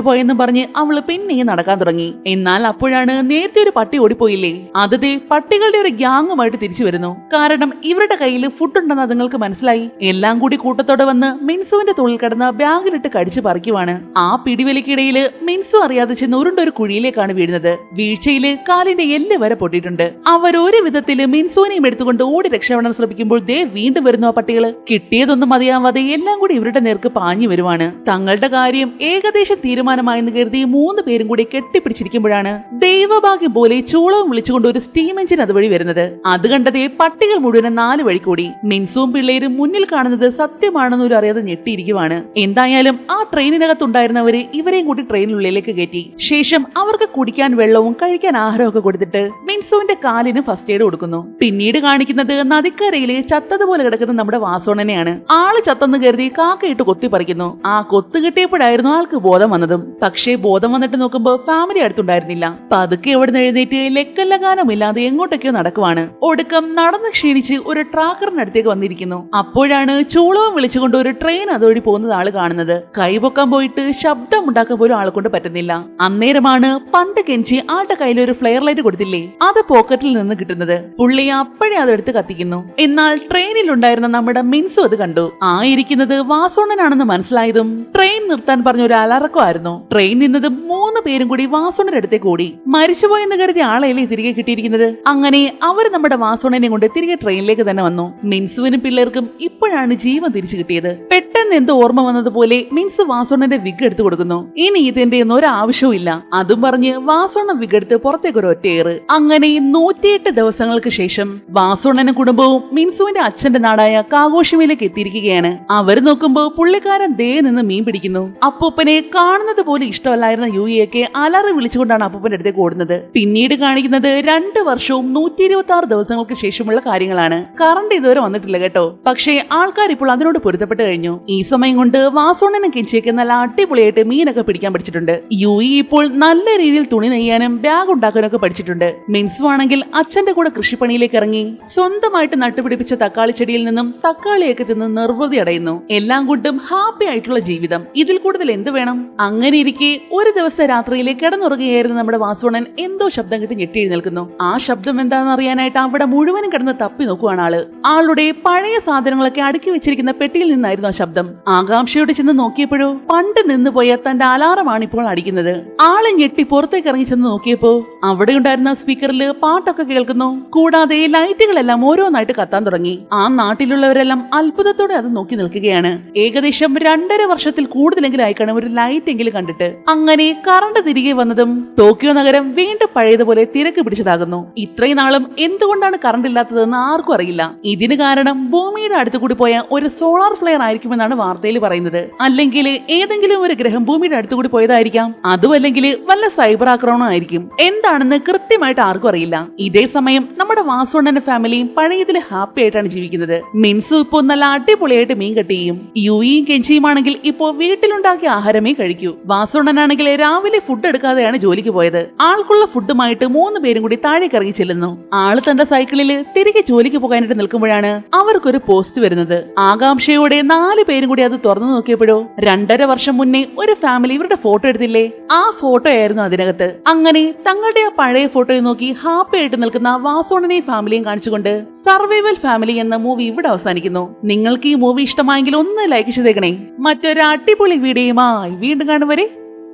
പോയെന്ന് പറഞ്ഞ് അവള് പിന്നെയും നടക്കാൻ തുടങ്ങി. എന്നാൽ അപ്പോഴാണ് നേരത്തെ ഒരു പട്ടി ഓടിപ്പോയില്ലേ, അത് പട്ടികളുടെ ഒരു ഗ്യാങ്ങുമായിട്ട് തിരിച്ചു വരുന്നു. കാരണം ഇവരുടെ കയ്യിൽ ഫുഡ് ഉണ്ടെന്ന് അതുങ്ങൾക്ക് മനസ്സിലായി. എല്ലാം കൂടി കൂട്ടത്തോടെ വന്ന് മിൻസുവിന്റെ തൊഴിൽ കടന്ന ബാഗിലിട്ട് കടിച്ചു പറിക്കുവാണ്. ആ പിടിവലിക്കിടയില് മിൻസു അറിയാതെ ചെന്ന് ഉരുണ്ടൊരു കുഴിയിലേക്കാണ് വീഴുന്നത്. വീഴ്ചയില് കാലിന്റെ എല്ല് വരെ പൊട്ടിയിട്ടുണ്ട്. അവരൊരു വിധത്തില് മിൻസുവിനെയും എടുത്തുകൊണ്ട് ഓടി രക്ഷപ്പെടാൻ ശ്രമിക്കുമ്പോൾ വീണ്ടും വരുന്നു ആ പട്ടികള്. കിട്ടിയതൊന്നും മതിയാവാതെ എല്ലാം കൂടി ഇവരുടെ നേർക്ക് പാഞ്ഞു വരുവാണ്. തങ്ങളുടെ കാര്യം ഏകദേശം തീരുമാനമായെന്ന് കരുതി 3 പേരും കൂടി കെട്ടിപ്പിടിച്ചിരിക്കുമ്പോഴാണ് ദൈവഭാഗ്യം പോലെ ചൂളവും വിളിച്ചുകൊണ്ട് ഒരു സ്റ്റീം എഞ്ചിൻ അതുവഴി വരുന്നത്. അത് കണ്ടതേ പട്ടികൾ മുഴുവൻ 4 വഴി കൂടി. മിൻസുവും പിള്ളേരും മുന്നിൽ കാണുന്നത് സത്യമാണെന്ന് ഒരു അറിയാതെ ഞെട്ടിയിരിക്കുവാണ്. എന്തായാലും ആ ട്രെയിനിനകത്തുണ്ടായിരുന്നവര് ഇവരെയും കൂടി ട്രെയിനിനുള്ളിലേക്ക് കയറ്റി. ശേഷം അവർക്ക് കുടിക്കാൻ വെള്ളവും കഴിക്കാൻ ആഹാരവും ഒക്കെ കൊടുത്തിട്ട് മിൻസുവിന്റെ കാലിന് ഫസ്റ്റ് എയ്ഡ് കൊടുക്കുന്നു. പിന്നീട് കാണിക്കുന്നത് നദിക്കരയില് ചത്തതുപോലെ കിടക്കുന്ന നമ്മുടെ വാസോണനെയാണ്. ആള് ചത്തെന്ന് കരുതി കാക്കയിട്ട് കൊത്തി പറിക്കുന്നു. ആ കൊത്തു കിട്ടിയപ്പോഴായിരുന്നു ആൾക്ക് ബോധം വന്നതും. പക്ഷേ ബോധം വന്നിട്ട് നോക്കുമ്പോ ഫാമിലി അടുത്തുണ്ടായിരുന്നില്ല. പതുക്കെ എവിടെ എഴുന്നേറ്റ് ലെക്കല്ലഗാനമില്ലാതെ എങ്ങോട്ടൊക്കെയോ നടക്കുവാണ്. ഒടുക്കം നടന്ന് ക്ഷീണിച്ച് ഒരു ട്രാക്കറിനടുത്തേക്ക് വന്നിരിക്കുന്നു. അപ്പോഴാണ് ചൂളവും വിളിച്ചുകൊണ്ട് ഒരു ട്രെയിൻ അതുവഴി പോകുന്നത് ആള് കാണുന്നത്. കൈപൊക്കാൻ പോയിട്ട് ശബ്ദം ഉണ്ടാക്കാൻ പോലും ആളെ കൊണ്ട് പറ്റുന്നില്ല. അന്നേരമാണ് പണ്ട് കെഞ്ചി ആളുടെ കയ്യിൽ ഒരു ഫ്ലെയർ ലൈറ്റ് കൊടുത്തില്ലേ, അത് പോക്കറ്റിൽ നിന്ന് കിട്ടുന്നത്. പുള്ളി അപ്പോഴേ അതെടുത്ത് കത്തിക്കുന്നു. എന്നാൽ ട്രെയിനിൽ ഉണ്ടായിരുന്ന നമ്മുടെ മിൻസു അത് കണ്ടു. ഇരിക്കുന്നത് വാസോണനാണെന്ന് മനസ്സിലായതും ട്രെയിൻ നിർത്താൻ പറഞ്ഞ ഒരു അലറക്കമായിരുന്നു. ട്രെയിൻ നിന്നതും 3 പേരും കൂടി വാസോണന്റെ അടുത്തേക്ക് ഓടി. മരിച്ചുപോയെന്ന് കരുതി ആളെയല്ലേ തിരികെ കിട്ടിയിരിക്കുന്നത്. അങ്ങനെ അവർ നമ്മുടെ വാസോണനെ കൊണ്ട് തിരികെ ട്രെയിനിലേക്ക് തന്നെ വന്നു. മിൻസുവിനും പിള്ളേർക്കും ഇപ്പോഴാണ് ജീവൻ തിരിച്ചു കിട്ടിയത്. പെട്ടെന്ന് എന്തോ ഓർമ്മ വന്നതുപോലെ മിൻസു വാസോണന്റെ വിഗ് എടുത്തു കൊടുക്കുന്നു. ഇനി ഇതിന്റെ ഒന്നും ഒരു ആവശ്യവും ഇല്ല അതും പറഞ്ഞ് വാസോണ വിഗ് എടുത്ത് പുറത്തേക്ക് ഒരു ഒറ്റയേറ്. അങ്ങനെ 108 ദിവസങ്ങൾക്ക് ശേഷം വാസോണനും കുടുംബവും മിൻസുവിന്റെ അച്ഛന്റെ നാടായ കാഗോഷിമയിലേക്ക് എത്തിയിരിക്കുകയാണ്. അവർ നോക്കുമ്പോ പുള്ളിക്കാരൻ നിന്ന് മീൻ പിടിക്കുന്നു. അപ്പൂപ്പനെ കാണുന്നത് പോലെ ഇഷ്ടമല്ലായിരുന്ന യുയിയൊക്കെ അലറി വിളിച്ചുകൊണ്ടാണ് അപ്പൂപ്പന്റെ അടുത്തേക്ക് ഓടുന്നത്. പിന്നീട് കാണിക്കുന്നത് 2 വർഷവും 126 ദിവസങ്ങൾക്ക് ശേഷമുള്ള കാര്യങ്ങളാണ്. കറണ്ട് ഇതുവരെ വന്നിട്ടില്ല കേട്ടോ. പക്ഷേ ആൾക്കാർ ഇപ്പോൾ അതിനോട് പൊരുത്തപ്പെട്ട് കഴിഞ്ഞു. ഈ സമയം കൊണ്ട് വാസോണനും കെഞ്ചിയൊക്കെ നല്ല അടിപൊളിയായിട്ട് മീനൊക്കെ പിടിക്കാൻ പഠിച്ചിട്ടുണ്ട്. യുയി ഇപ്പോൾ നല്ല രീതിയിൽ തുണി നെയ്യാനും ബാഗ് ഉണ്ടാക്കാനും ഒക്കെ പഠിച്ചിട്ടുണ്ട്. മിൻസു ആണെങ്കിൽ അച്ഛന്റെ കൂടെ കൃഷിപ്പണിയിലേക്ക് ഇറങ്ങി സ്വന്തമായിട്ട് നട്ടുപിടിപ്പിച്ച തക്കാളി ചെടിയിൽ നിന്നും തക്കാളിയൊക്കെ തിന്ന് നിർവൃതി അടയുന്നു. എല്ലാം കൊണ്ടും ഹാപ്പി ആയിട്ടുള്ള ജീവിതം. ഇതിൽ കൂടുതൽ എന്ത് വേണം? അങ്ങനെ ഇരിക്കെ ഒരു ദിവസം രാത്രിയിലെ കിടന്നുറങ്ങുകയായിരുന്നു നമ്മുടെ വാസോണൻ എന്തോ ശബ്ദം കിട്ടി ഞെട്ടി എഴുന്നേൽക്കുന്നു. ആ ശബ്ദം എന്താണെന്ന് അറിയാനായിട്ട് അവിടെ മുഴുവനും കിടന്ന് തപ്പി നോക്കുവാണ് ആള്. ആളുടെ പഴയ സാധനങ്ങളൊക്കെ അടുക്കി വെച്ചിരിക്കുന്ന പെട്ടിയിൽ നിന്നായിരുന്നു ആ ശബ്ദം. ആകാംക്ഷയോടെ ചെന്ന് നോക്കിയപ്പോഴോ പണ്ട് നിന്നുപോയ തന്റെ അലാറമാണ് ഇപ്പോൾ അടിക്കുന്നത്. ആളെ ഞെട്ടി പുറത്തേക്ക് ഇറങ്ങി ചെന്ന് നോക്കിയപ്പോ അവിടെ ഉണ്ടായിരുന്ന സ്പീക്കറിൽ പാട്ടൊക്കെ കേൾക്കുന്നു. കൂടാതെ ലൈറ്റുകളെല്ലാം ഓരോന്നായിട്ട് കത്താൻ തുടങ്ങി. ആ നാട്ടിലുള്ളവരെല്ലാം അത്ഭുതത്തോടെ അത് നോക്കി നിൽക്കുകയാണ്. ഏകദേശം 2.5 വർഷത്തിൽ കൂടുതലെങ്കിലും ആയിക്കാണും ഒരു ലൈറ്റ് എങ്കിലും കണ്ടിട്ട്. അങ്ങനെ കറണ്ട് തിരികെ വന്നതും ടോക്കിയോ നഗരം വീണ്ടും പഴയതുപോലെ തിരക്ക് പിടിച്ചതാകുന്നു. ഇത്രയും നാളും എന്തുകൊണ്ടാണ് കറണ്ട് ഇല്ലാത്തതെന്ന് ആർക്കും അറിയില്ല. ഇതിന് കാരണം ഭൂമിയുടെ അടുത്ത് കൂടി പോയ ഒരു സോളാർ ഫ്ലെയർ ആയിരിക്കുമെന്നാണ് വാർത്തയിൽ പറയുന്നത്. അല്ലെങ്കിൽ ഏതെങ്കിലും ഒരു ഗ്രഹം ഭൂമിയുടെ അടുത്ത് കൂടി പോയതായിരിക്കാം. അതുമല്ലെങ്കിൽ വല്ല സൈബർ ആക്രമണം ആയിരിക്കും. എന്താണെന്ന് കൃത്യമായിട്ട് ആർക്കും അറിയില്ല. ഇതേ സമയം നമ്മുടെ വാസോണന്റെ ഫാമിലിയും പഴയതിൽ ഹാപ്പി ആയിട്ടാണ് ജീവിക്കുന്നത്. മിൻസു ഇപ്പോ നല്ല അടിപൊളിയായിട്ട് മീൻ കട്ടിയും യുയിയും കെഞ്ചിയുമാണെങ്കിൽ ഇപ്പോ വീട്ടിലുണ്ടാക്കിയ ആഹാരമേ കഴിക്കൂ. വാസോണനാണെങ്കിൽ രാവിലെ ഫുഡ് എടുക്കാതെയാണ് ജോലിക്ക് പോയത്. ആൾക്കുള്ള ഫുഡുമായിട്ട് 3 പേരും കൂടി താഴേക്ക് ഇറങ്ങി ചെല്ലുന്നു. ആള് തന്റെ സൈക്കിളില് തിരികെ ജോലിക്ക് പോകാനായിട്ട് നിൽക്കുമ്പോഴാണ് അവർക്കൊരു പോസ്റ്റ് വരുന്നത്. ആകാംക്ഷയോടെ 4 പേരും കൂടി അത് തുറന്നു നോക്കിയപ്പോഴോ 2.5 വർഷം മുന്നേ ഒരു ഫാമിലി ഇവരുടെ ഫോട്ടോ എടുത്തില്ലേ, ആ ഫോട്ടോ ആയിരുന്നു അതിനകത്ത്. അങ്ങനെ തങ്ങളുടെ ആ പഴയ ഫോട്ടോയെ നോക്കി ഹാപ്പി ആയിട്ട് നിൽക്കുന്ന വാസോണനെയും ഫാമിലിയും കാണിച്ചുകൊണ്ട് സർവൈവൽ ഫാമിലി എന്ന മൂവി ഇവിടെ അവസാനിക്കുന്നു. നിങ്ങൾക്ക് ഈ മൂവി ഇഷ്ടമായെങ്കിൽ ഒന്ന് ലൈക്ക് ചെയ്തേക്കണേ. മറ്റൊരു അടിപൊളി വീഡിയോയുമായി വീണ്ടും കാണും വരെ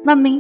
നന്ദി.